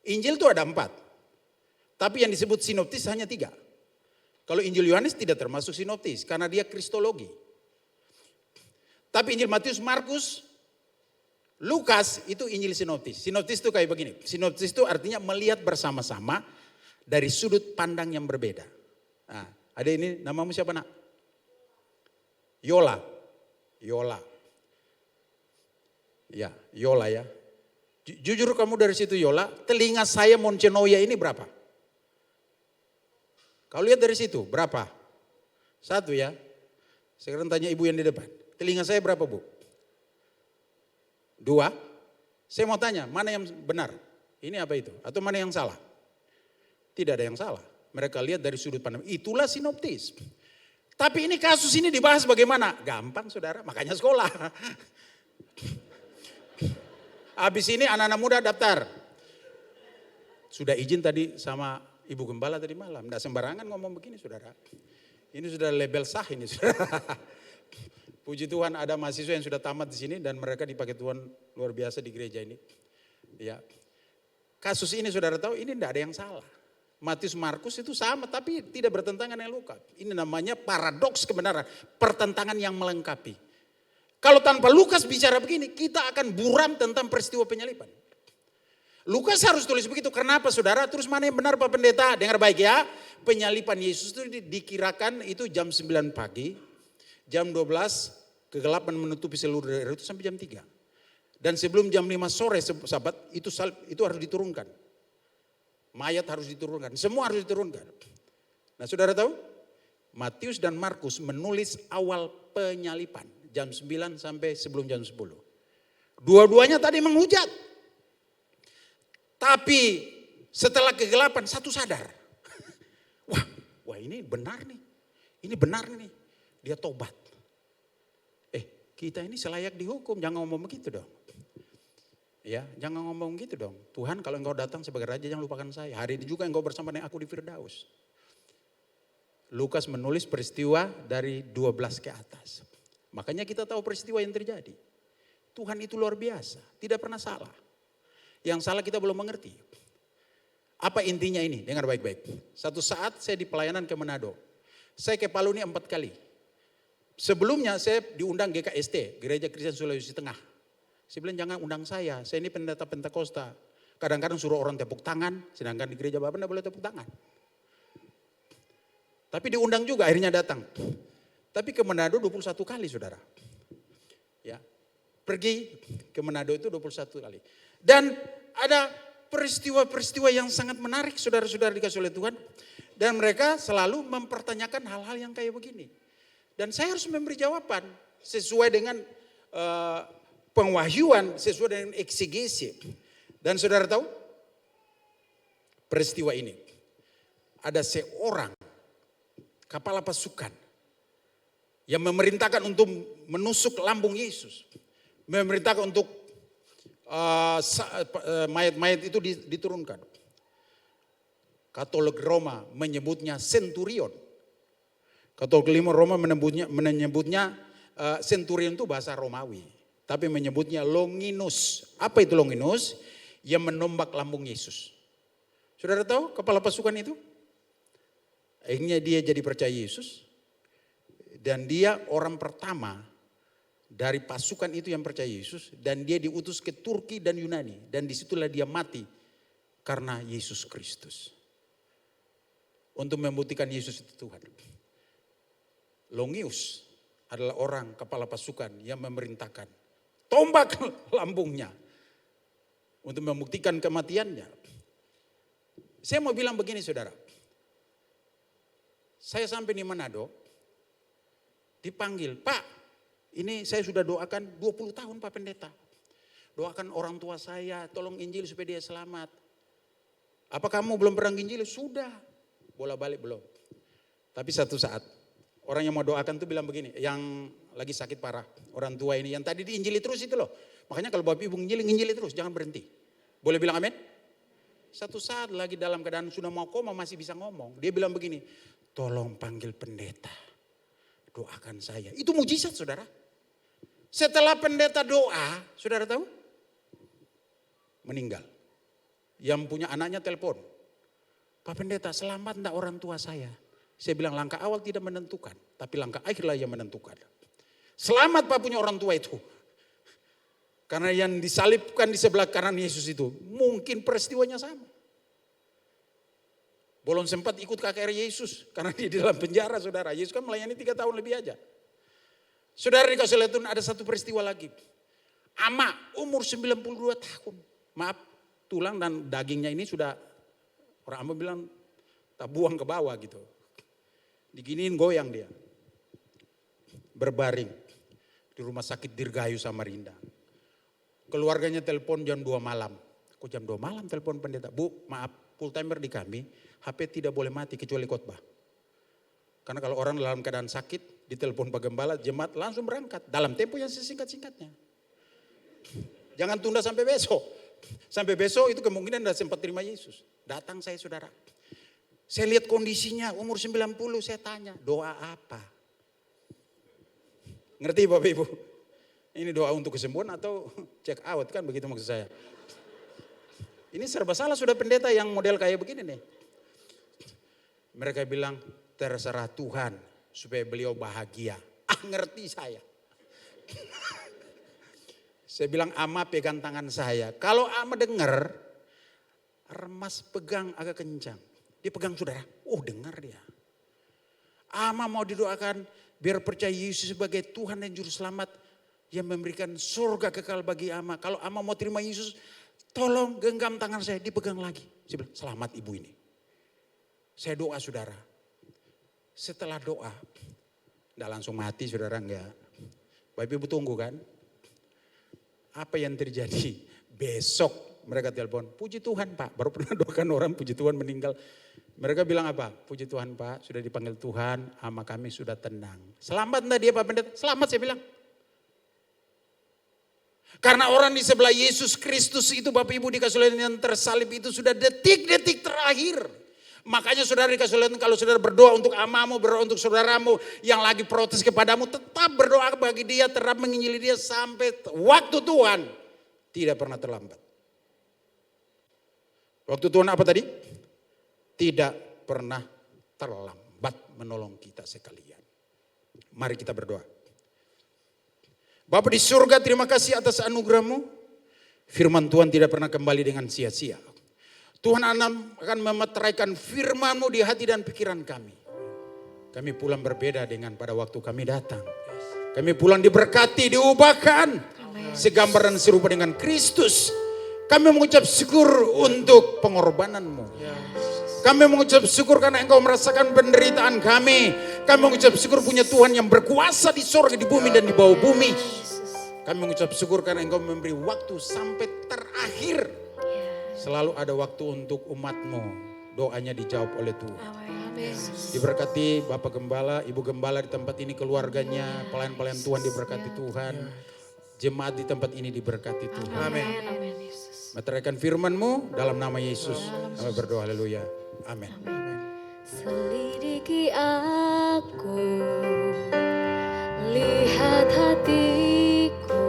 Injil itu ada 4. Tapi yang disebut sinoptis hanya 3. Kalau Injil Yohanes tidak termasuk sinoptis karena dia kristologi. Tapi Injil Matius, Markus, Lukas itu Injil sinoptis. Sinoptis itu kayak begini. Sinoptis itu artinya melihat bersama-sama dari sudut pandang yang berbeda. Nah, ada ini namamu siapa nak? Yola. Yola. Ya, Yola ya. Jujur kamu dari situ Yola, telinga saya Moncenoya ini berapa? Kau lihat dari situ berapa? 1 ya. Sekarang tanya ibu yang di depan. Telinga saya berapa bu? 2. Saya mau tanya mana yang benar? Ini apa itu? Atau mana yang salah? Tidak ada yang salah. Mereka lihat dari sudut pandang. Itulah sinoptis. Tapi ini kasus ini dibahas bagaimana? Gampang saudara, makanya sekolah. Habis ini anak-anak muda daftar. Sudah izin tadi sama Ibu Gembala tadi malam. Tidak sembarangan ngomong begini saudara. Ini sudah label sah ini saudara. Puji Tuhan ada mahasiswa yang sudah tamat di sini dan mereka dipakai Tuhan luar biasa di gereja ini. Ya. Kasus ini saudara tahu ini tidak ada yang salah. Matius Markus itu sama tapi tidak bertentangan dengan Lukas. Ini namanya paradoks kebenaran, pertentangan yang melengkapi. Kalau tanpa Lukas bicara begini, kita akan buram tentang peristiwa penyaliban. Lukas harus tulis begitu, kenapa saudara? Terus mana yang benar Pak Pendeta? Dengar baik ya, penyaliban Yesus itu dikirakan itu jam 9 pagi, jam 12 kegelapan menutupi seluruh daerah itu sampai jam 3. Dan sebelum jam 5 sore sahabat itu harus diturunkan. Mayat harus diturunkan, semua harus diturunkan. Nah saudara tahu, Matius dan Markus menulis awal penyaliban, jam 9 sampai sebelum jam 10. Dua-duanya tadi menghujat. Tapi setelah kegelapan satu sadar. Wah ini benar nih, ini benar nih, dia tobat. Kita ini selayak dihukum, jangan ngomong begitu dong. Ya, jangan ngomong gitu dong. Tuhan kalau engkau datang sebagai raja jangan lupakan saya. Hari ini juga engkau bersama dengan aku di Firdaus. Lukas menulis peristiwa dari 12 ke atas. Makanya kita tahu peristiwa yang terjadi. Tuhan itu luar biasa, tidak pernah salah. Yang salah kita belum mengerti. Apa intinya ini? Dengar baik-baik. Satu saat saya di pelayanan ke Manado. Saya ke Palu ini 4 kali. Sebelumnya saya diundang GKST, Gereja Kristen Sulawesi Tengah. Saya bilang jangan undang saya ini pendeta Pentakosta. Kadang-kadang suruh orang tepuk tangan, sedangkan di gereja Bapak tidak boleh tepuk tangan. Tapi diundang juga akhirnya datang. Tapi ke Manado 21 kali saudara. Ya, pergi ke Manado itu 21 kali. Dan ada peristiwa-peristiwa yang sangat menarik saudara-saudara dikasih oleh Tuhan. Dan mereka selalu mempertanyakan hal-hal yang kayak begini. Dan saya harus memberi jawaban sesuai dengan pengwahyuan, sesuai dengan eksegesi. Dan saudara tahu peristiwa ini. Ada seorang kepala pasukan yang memerintahkan untuk menusuk lambung Yesus. Memerintahkan untuk mayat-mayat itu diturunkan. Katolik Roma menyebutnya centurion. Katolik Roma menyebutnya centurion itu bahasa Romawi. Tapi menyebutnya Longinus. Apa itu Longinus? Yang menombak lambung Yesus. Saudara tahu kepala pasukan itu? Akhirnya dia jadi percaya Yesus. Dan dia orang pertama dari pasukan itu yang percaya Yesus. Dan dia diutus ke Turki dan Yunani. Dan disitulah dia mati karena Yesus Kristus. Untuk membuktikan Yesus itu Tuhan. Longius adalah orang kepala pasukan yang memerintahkan tombak lambungnya untuk membuktikan kematiannya. Saya mau bilang begini saudara. Saya sampai di Manado, dipanggil, Pak, ini saya sudah doakan 20 tahun Pak Pendeta. Doakan orang tua saya, tolong Injil supaya dia selamat. Apa kamu belum pernah Injil? Sudah, bola balik belum. Tapi satu saat, orang yang mau doakan tuh bilang begini, yang lagi sakit parah, orang tua ini, yang tadi diinjili terus itu loh. Makanya kalau Bapak Ibu nginjili terus, jangan berhenti. Boleh bilang amin? Satu saat lagi dalam keadaan sudah mau koma masih bisa ngomong. Dia bilang begini, tolong panggil pendeta, doakan saya. Itu mujizat saudara. Setelah pendeta doa, saudara tahu? Meninggal. Yang punya anaknya telepon, Pak Pendeta selamat enggak orang tua saya? Saya bilang langkah awal tidak menentukan, tapi langkah akhirlah yang menentukan. Selamat Pak punya orang tua itu. Karena yang disalibkan di sebelah kanan Yesus itu mungkin peristiwanya sama. Belum sempat ikut KKR Yesus karena dia di dalam penjara saudara. Yesus kan melayani 3 tahun lebih aja. Saudara dikasih lihat ada satu peristiwa lagi. Ama umur 92 tahun. Maaf tulang dan dagingnya ini sudah orang ama bilang tak buang ke bawah gitu. Diginiin goyang dia. Berbaring di rumah sakit Dirgahayu Samarinda. Keluarganya telepon jam 2 malam. Kok jam 2 malam telepon pendeta? Bu maaf full timer di kami. HP tidak boleh mati kecuali khotbah. Karena kalau orang dalam keadaan sakit, ditelepon Pak Gembala, jemaat langsung berangkat. Dalam tempo yang sesingkat-singkatnya. Jangan tunda sampai besok. Sampai besok itu kemungkinan tidak sempat terima Yesus. Datang saya saudara. Saya lihat kondisinya umur 90, saya tanya doa apa? Ngerti Bapak Ibu? Ini doa untuk kesembuhan atau check out kan begitu maksud saya. Ini serba salah sudah pendeta yang model kayak begini nih. Mereka bilang terserah Tuhan supaya beliau bahagia. Ngerti saya. Saya bilang ama pegang tangan saya. Kalau ama dengar, remas pegang agak kencang. Dia pegang saudara. Oh dengar dia. Ama mau didoakan biar percaya Yesus sebagai Tuhan dan Juru Selamat. Yang memberikan surga kekal bagi ama. Kalau ama mau terima Yesus, tolong genggam tangan saya, dipegang lagi. Saya bilang, selamat ibu ini. Saya doa saudara. Setelah doa, enggak langsung mati saudara, enggak. Bapak Ibu tunggu kan. Apa yang terjadi? Besok mereka telepon, puji Tuhan Pak. Baru pernah doakan orang, puji Tuhan meninggal. Mereka bilang apa? Puji Tuhan Pak, sudah dipanggil Tuhan, ama kami sudah tenang. Selamat enggak dia Pak Pendeta? Selamat saya bilang. Karena orang di sebelah Yesus Kristus itu Bapak Ibu dikasih lihat yang tersalib itu sudah detik-detik terakhir. Makanya saudara dikasih lihat kalau saudara berdoa untuk amamu, berdoa untuk saudaramu yang lagi protes kepadamu. Tetap berdoa bagi dia, tetap menginjili dia sampai waktu Tuhan. Tidak pernah terlambat. Waktu Tuhan apa tadi? Tidak pernah terlambat menolong kita sekalian. Mari kita berdoa. Bapa di surga, terima kasih atas anugerah-Mu. Firman Tuhan tidak pernah kembali dengan sia-sia. Tuhan akan memeteraikan firman-Mu di hati dan pikiran kami. Kami pulang berbeda dengan pada waktu kami datang. Kami pulang diberkati, diubahkan. Segambar dan serupa dengan Kristus. Kami mengucap syukur untuk pengorbanan-Mu. Kami mengucap syukur karena Engkau merasakan penderitaan kami. Kami mengucap syukur punya Tuhan yang berkuasa di surga, di bumi dan di bawah bumi. Kami mengucap syukur karena Engkau memberi waktu sampai terakhir. Selalu ada waktu untuk umat-Mu. Doanya dijawab oleh Tuhan. Diberkati Bapak Gembala, Ibu Gembala di tempat ini, keluarganya, pelayan-pelayan Tuhan diberkati Tuhan. Jemaat di tempat ini diberkati Tuhan. Amin. Meteraikan firman-Mu dalam nama Yesus. Kami berdoa, haleluya. Amin. Selidiki aku, lihat hatiku,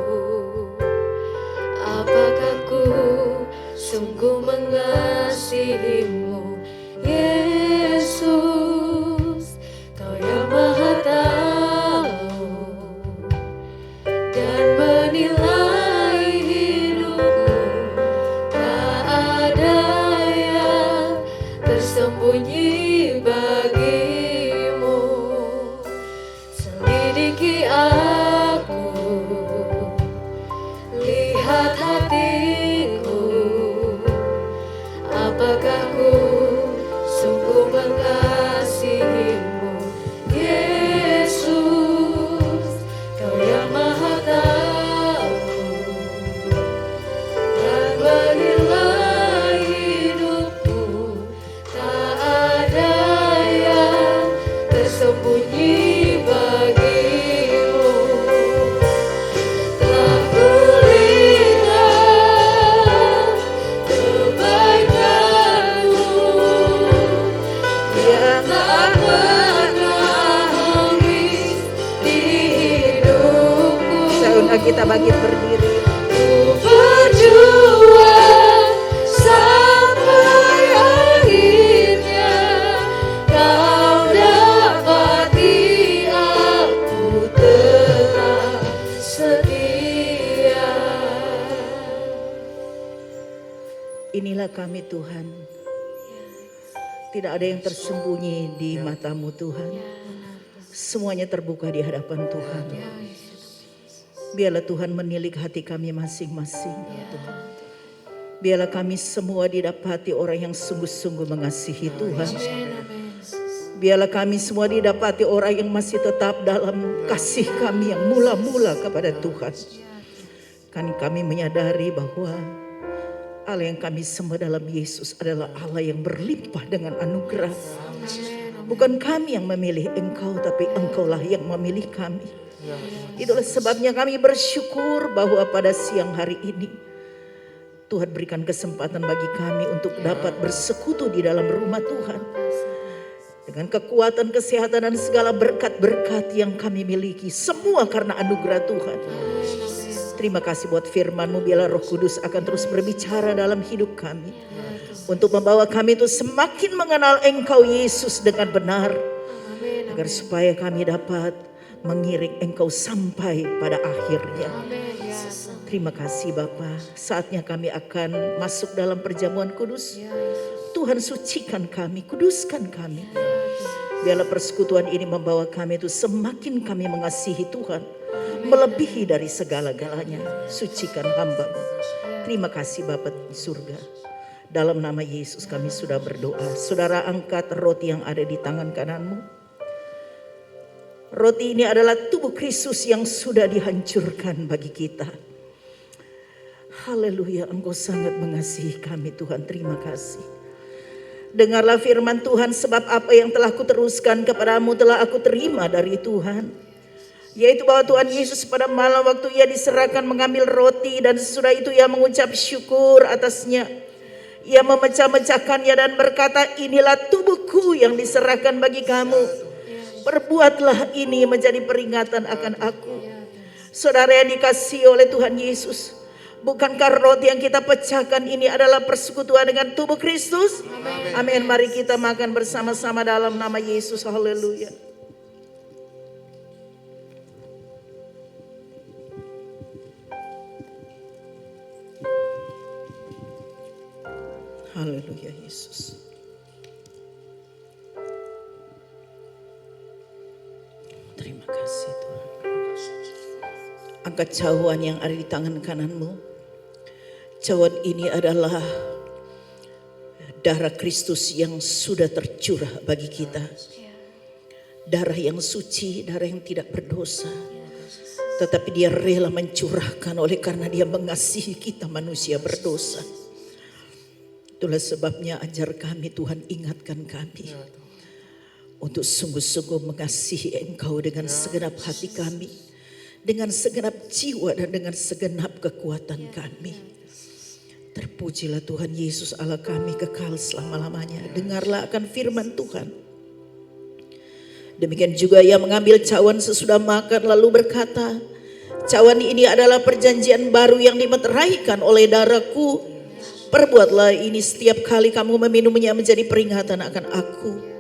apakah ku sungguh mengasihimu, Yesus, Kau yang Maha Tahu. tersembunyi bagimu. Selidiki aku, lihat hatiku, apakah ku sungguh mengasihimu. Yesus, Kau yang Maha Tahu, dan bagilah hidupku tak ada yang tersembunyi bagimu. Telah kulihat kebaikanmu yang tak pernah habis di hidupku. Seundang kita bangkit berdiri. Ku berjuang sampai akhirnya, Kau dapati aku tetap setia. Inilah kami Tuhan. Tidak ada yang tersembunyi di matamu Tuhan. Semuanya terbuka di hadapan Tuhan. Biarlah Tuhan menilik hati kami masing-masing. Biarlah kami semua didapati orang yang sungguh-sungguh mengasihi Tuhan. Biarlah kami semua didapati orang yang masih tetap dalam kasih kami yang mula-mula kepada Tuhan. Kan kami menyadari bahwa Allah yang kami sembah dalam Yesus adalah Allah yang berlimpah dengan anugerah. Bukan kami yang memilih Engkau, tapi Engkaulah yang memilih kami. Itulah sebabnya kami bersyukur bahwa pada siang hari ini Tuhan berikan kesempatan bagi kami untuk dapat bersekutu di dalam rumah Tuhan. Dengan kekuatan, kesehatan dan segala berkat-berkat yang kami miliki, semua karena anugerah Tuhan. Terima kasih buat firman-Mu, biarlah Roh Kudus akan terus berbicara dalam hidup kami. Untuk membawa kami itu semakin mengenal Engkau Yesus dengan benar. Agar supaya kami dapat mengiring Engkau sampai pada akhirnya. Terima kasih Bapa. Saatnya kami akan masuk dalam perjamuan kudus. Tuhan sucikan kami, kuduskan kami. Biarlah persekutuan ini membawa kami itu semakin kami mengasihi Tuhan. Melebihi dari segala-galanya. Sucikan hamba-Mu. Terima kasih Bapa di surga. Dalam nama Yesus kami sudah berdoa. Saudara, angkat roti yang ada di tangan kananmu. Roti ini adalah tubuh Kristus yang sudah dihancurkan bagi kita. Haleluya, Engkau sangat mengasihi kami Tuhan, terima kasih. Dengarlah firman Tuhan, sebab apa yang telah kuteruskan kepadamu telah aku terima dari Tuhan. Yaitu bahwa Tuhan Yesus pada malam waktu ia diserahkan mengambil roti, dan sesudah itu ia mengucap syukur atasnya. Ia memecah-mecahkannya dan berkata, inilah tubuhku yang diserahkan bagi kamu. Perbuatlah ini menjadi peringatan akan aku. Saudara yang dikasihi oleh Tuhan Yesus, bukankah roti yang kita pecahkan ini adalah persekutuan dengan tubuh Kristus? Amin. Mari kita makan bersama-sama dalam nama Yesus. Haleluya. Haleluya Yesus. Terima kasih Tuhan. Angkat cawan yang ada di tangan kananmu. Cawan ini adalah darah Kristus yang sudah tercurah bagi kita. Darah yang suci, darah yang tidak berdosa. Tetapi dia rela mencurahkan oleh karena dia mengasihi kita manusia berdosa. Itulah sebabnya ajar kami Tuhan, ingatkan kami. Untuk sungguh-sungguh mengasihi Engkau dengan segenap hati kami. Dengan segenap jiwa dan dengan segenap kekuatan kami. Terpujilah Tuhan Yesus Allah kami kekal selama-lamanya. Dengarlah akan firman Tuhan. Demikian juga ia mengambil cawan sesudah makan lalu berkata, cawan ini adalah perjanjian baru yang dimeteraikan oleh darahku. Perbuatlah ini setiap kali kamu meminumnya menjadi peringatan akan aku.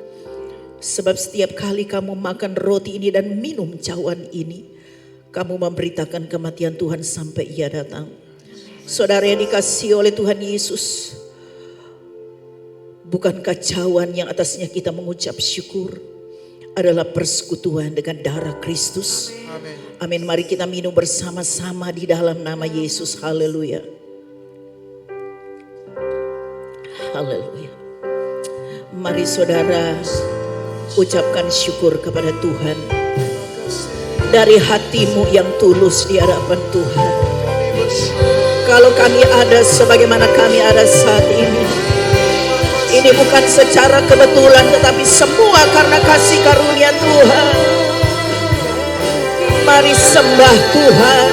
Sebab setiap kali kamu makan roti ini dan minum cawan ini, kamu memberitakan kematian Tuhan sampai ia datang. Saudara yang dikasihi oleh Tuhan Yesus, bukan kacauan yang atasnya kita mengucap syukur, adalah persekutuan dengan darah Kristus. Amin. Mari kita minum bersama-sama di dalam nama Yesus. Haleluya. Haleluya. Mari saudara ucapkan syukur kepada Tuhan dari hatimu yang tulus di hadapan Tuhan. Kalau kami ada sebagaimana kami ada saat ini bukan secara kebetulan, tetapi semua karena kasih karunia Tuhan. Mari sembah Tuhan,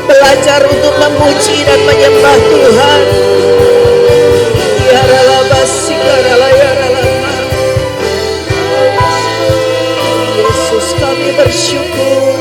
belajar untuk memuji dan menyembah Tuhan. Yesus, kami bersyukur.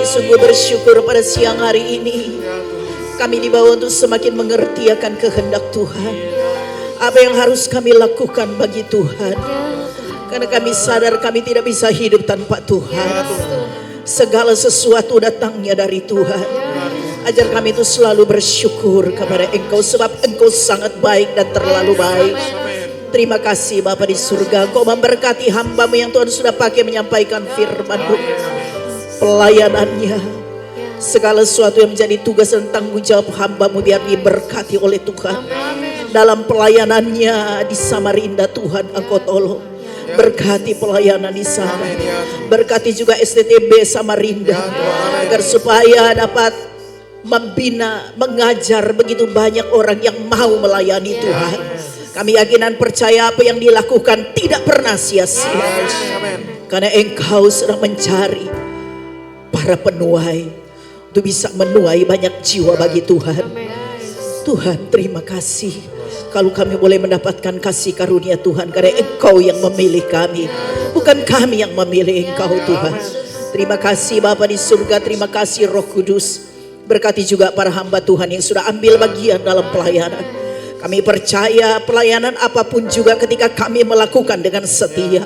Sungguh bersyukur pada siang hari ini kami dibawa untuk semakin mengerti akan kehendak Tuhan. Apa yang harus kami lakukan bagi Tuhan, karena kami sadar kami tidak bisa hidup tanpa Tuhan. Segala sesuatu datangnya dari Tuhan. Ajar kami itu selalu bersyukur kepada Engkau, sebab Engkau sangat baik dan terlalu baik. Terima kasih Bapa di surga, Engkau memberkati hamba-Mu yang Tuhan sudah pakai menyampaikan firman-Mu. Pelayanannya, segala sesuatu yang menjadi tugas dan tanggung jawab hamba-Mu biar diberkati oleh Tuhan. Dalam pelayanannya di Samarinda, Tuhan Engkau tolong. Berkati pelayanan di sana. Berkati juga STTB Samarinda, agar supaya dapat membina, mengajar begitu banyak orang yang mau melayani Tuhan. Kami yakin dan percaya apa yang dilakukan tidak pernah sia-sia, karena Engkau sedang mencari para penuai untuk bisa menuai banyak jiwa bagi Tuhan. Tuhan, terima kasih kalau kami boleh mendapatkan kasih karunia Tuhan, karena Engkau yang memilih kami, bukan kami yang memilih Engkau Tuhan. Terima kasih Bapa di surga, terima kasih Roh Kudus. Berkati juga para hamba Tuhan yang sudah ambil bagian dalam pelayanan. Kami percaya pelayanan apapun juga ketika kami melakukan dengan setia,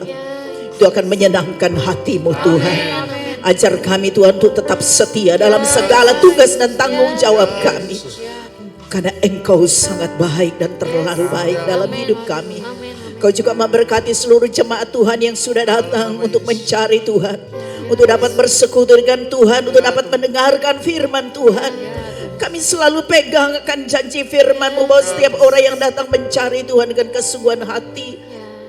itu akan menyenangkan hati-Mu Tuhan. Ajar kami Tuhan untuk tetap setia dalam segala tugas dan tanggung jawab kami, karena Engkau sangat baik dan terlalu baik dalam hidup kami. Kau juga memberkati seluruh jemaat Tuhan yang sudah datang untuk mencari Tuhan, untuk dapat bersekutu dengan Tuhan, untuk dapat mendengarkan firman Tuhan. Kami selalu pegang akan janji firman-Mu bahwa setiap orang yang datang mencari Tuhan dengan kesungguhan hati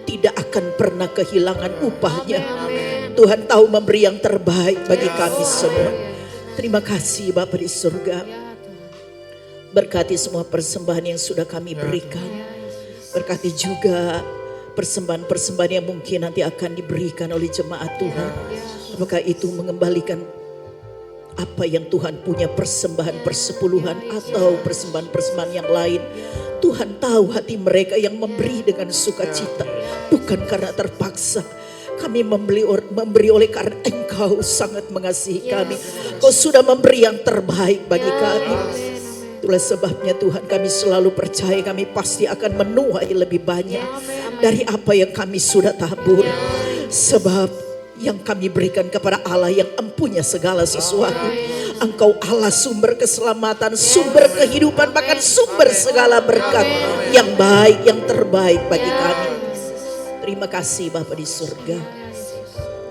tidak akan pernah kehilangan upahnya. Tuhan tahu memberi yang terbaik bagi kami semua. Terima kasih Bapa di surga. Berkati semua persembahan yang sudah kami berikan. Berkati juga persembahan-persembahan yang mungkin nanti akan diberikan oleh jemaat Tuhan. Apakah itu mengembalikan apa yang Tuhan punya, persembahan persepuluhan atau persembahan-persembahan yang lain. Tuhan tahu hati mereka yang memberi dengan sukacita, bukan karena terpaksa. Kami memberi oleh karena Engkau sangat mengasihi kami. Kau sudah memberi yang terbaik bagi kami. Itulah sebabnya Tuhan, kami selalu percaya kami pasti akan menuai lebih banyak dari apa yang kami sudah tabur. Sebab yang kami berikan kepada Allah yang empunya segala sesuatu Engkau Allah sumber keselamatan, sumber kehidupan, bahkan sumber segala berkat yang baik, yang terbaik bagi kami. Terima kasih Bapa di surga.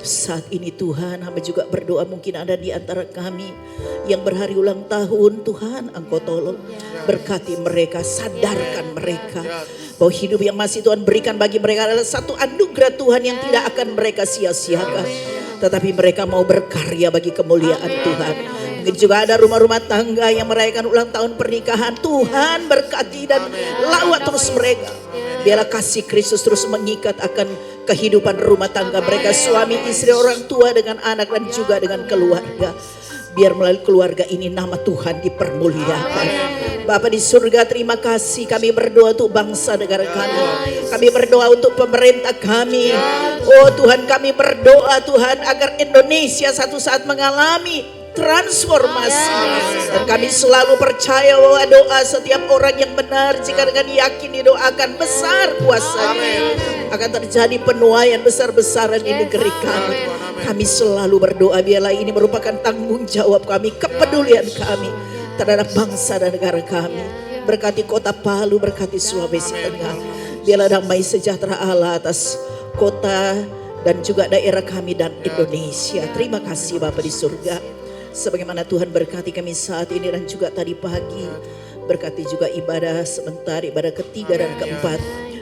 Saat ini Tuhan, hamba juga berdoa, mungkin ada di antara kami yang berhari ulang tahun. Tuhan, Engkau tolong berkati mereka, sadarkan mereka bahwa hidup yang masih Tuhan berikan bagi mereka adalah satu anugerah Tuhan yang tidak akan mereka sia-siakan. Tetapi mereka mau berkarya bagi kemuliaan Tuhan. Mungkin juga ada rumah-rumah tangga yang merayakan ulang tahun pernikahan. Tuhan berkati dan lawat terus mereka. Biarlah kasih Kristus terus mengikat akan kehidupan rumah tangga mereka, suami, istri, orang tua dengan anak dan juga dengan keluarga. Biar melalui keluarga ini nama Tuhan dipermuliakan. Bapa di surga, terima kasih. Kami berdoa untuk bangsa negara kami. Kami berdoa untuk pemerintah kami. Oh Tuhan, kami berdoa Tuhan agar Indonesia satu saat mengalami transformasi. Dan kami selalu percaya bahwa doa setiap orang yang benar, jika dengan yakin didoakan, besar kuasanya, akan terjadi penuaian besar-besaran di negeri kami. Kami selalu berdoa, biarlah ini merupakan tanggung jawab kami, kepedulian kami terhadap bangsa dan negara kami. Berkati kota Palu, berkati Sulawesi Tengah. Biarlah damai sejahtera Allah atas kota dan juga daerah kami dan Indonesia. Terima kasih Bapa di surga. Sebagaimana Tuhan berkati kami saat ini dan juga tadi pagi. Berkati juga ibadah sebentar, ibadah ketiga dan keempat.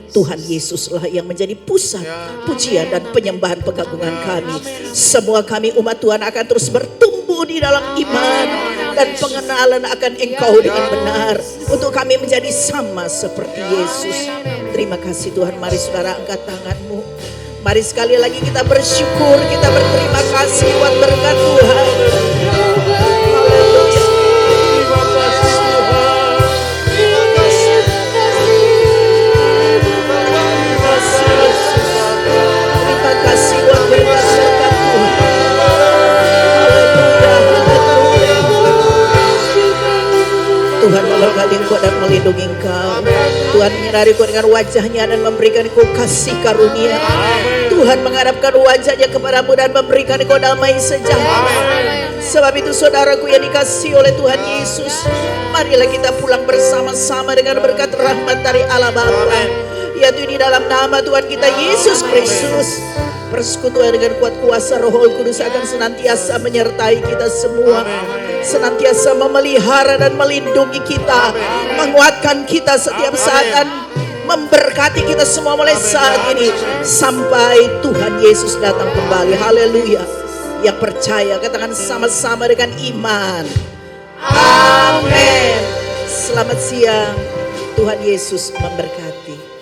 Tuhan Yesuslah yang menjadi pusat pujian dan penyembahan pengagungan kami. Semua kami umat Tuhan akan terus bertumbuh di dalam iman dan pengenalan akan Engkau dengan benar. Untuk kami menjadi sama seperti Yesus. Terima kasih Tuhan. Mari saudara angkat tanganmu. Mari sekali lagi kita bersyukur, kita berterima kasih buat berkat Tuhan. Terima kasih buat berkat Tuhan. Tuhan memberkati engkau dan melindungi engkau. Tuhan menyinari engkau dengan wajahnya dan memberikan engkau kasih karunia. Tuhan menghadapkan wajahnya kepadamu dan memberikan engkau damai sejahtera. Sebab itu saudaraku yang dikasihi oleh Tuhan Yesus, marilah kita pulang bersama-sama dengan berkat rahmat dari Allah Bapa, yaitu di dalam nama Tuhan kita Yesus Kristus. Persekutuan dengan kuat kuasa Roh Kudus akan senantiasa menyertai kita semua, senantiasa memelihara dan melindungi kita, menguatkan kita setiap saat dan memberkati kita semua mulai saat ini sampai Tuhan Yesus datang kembali. Haleluya. Yang percaya katakan sama-sama dengan iman. Amin. Selamat siang. Tuhan Yesus memberkati.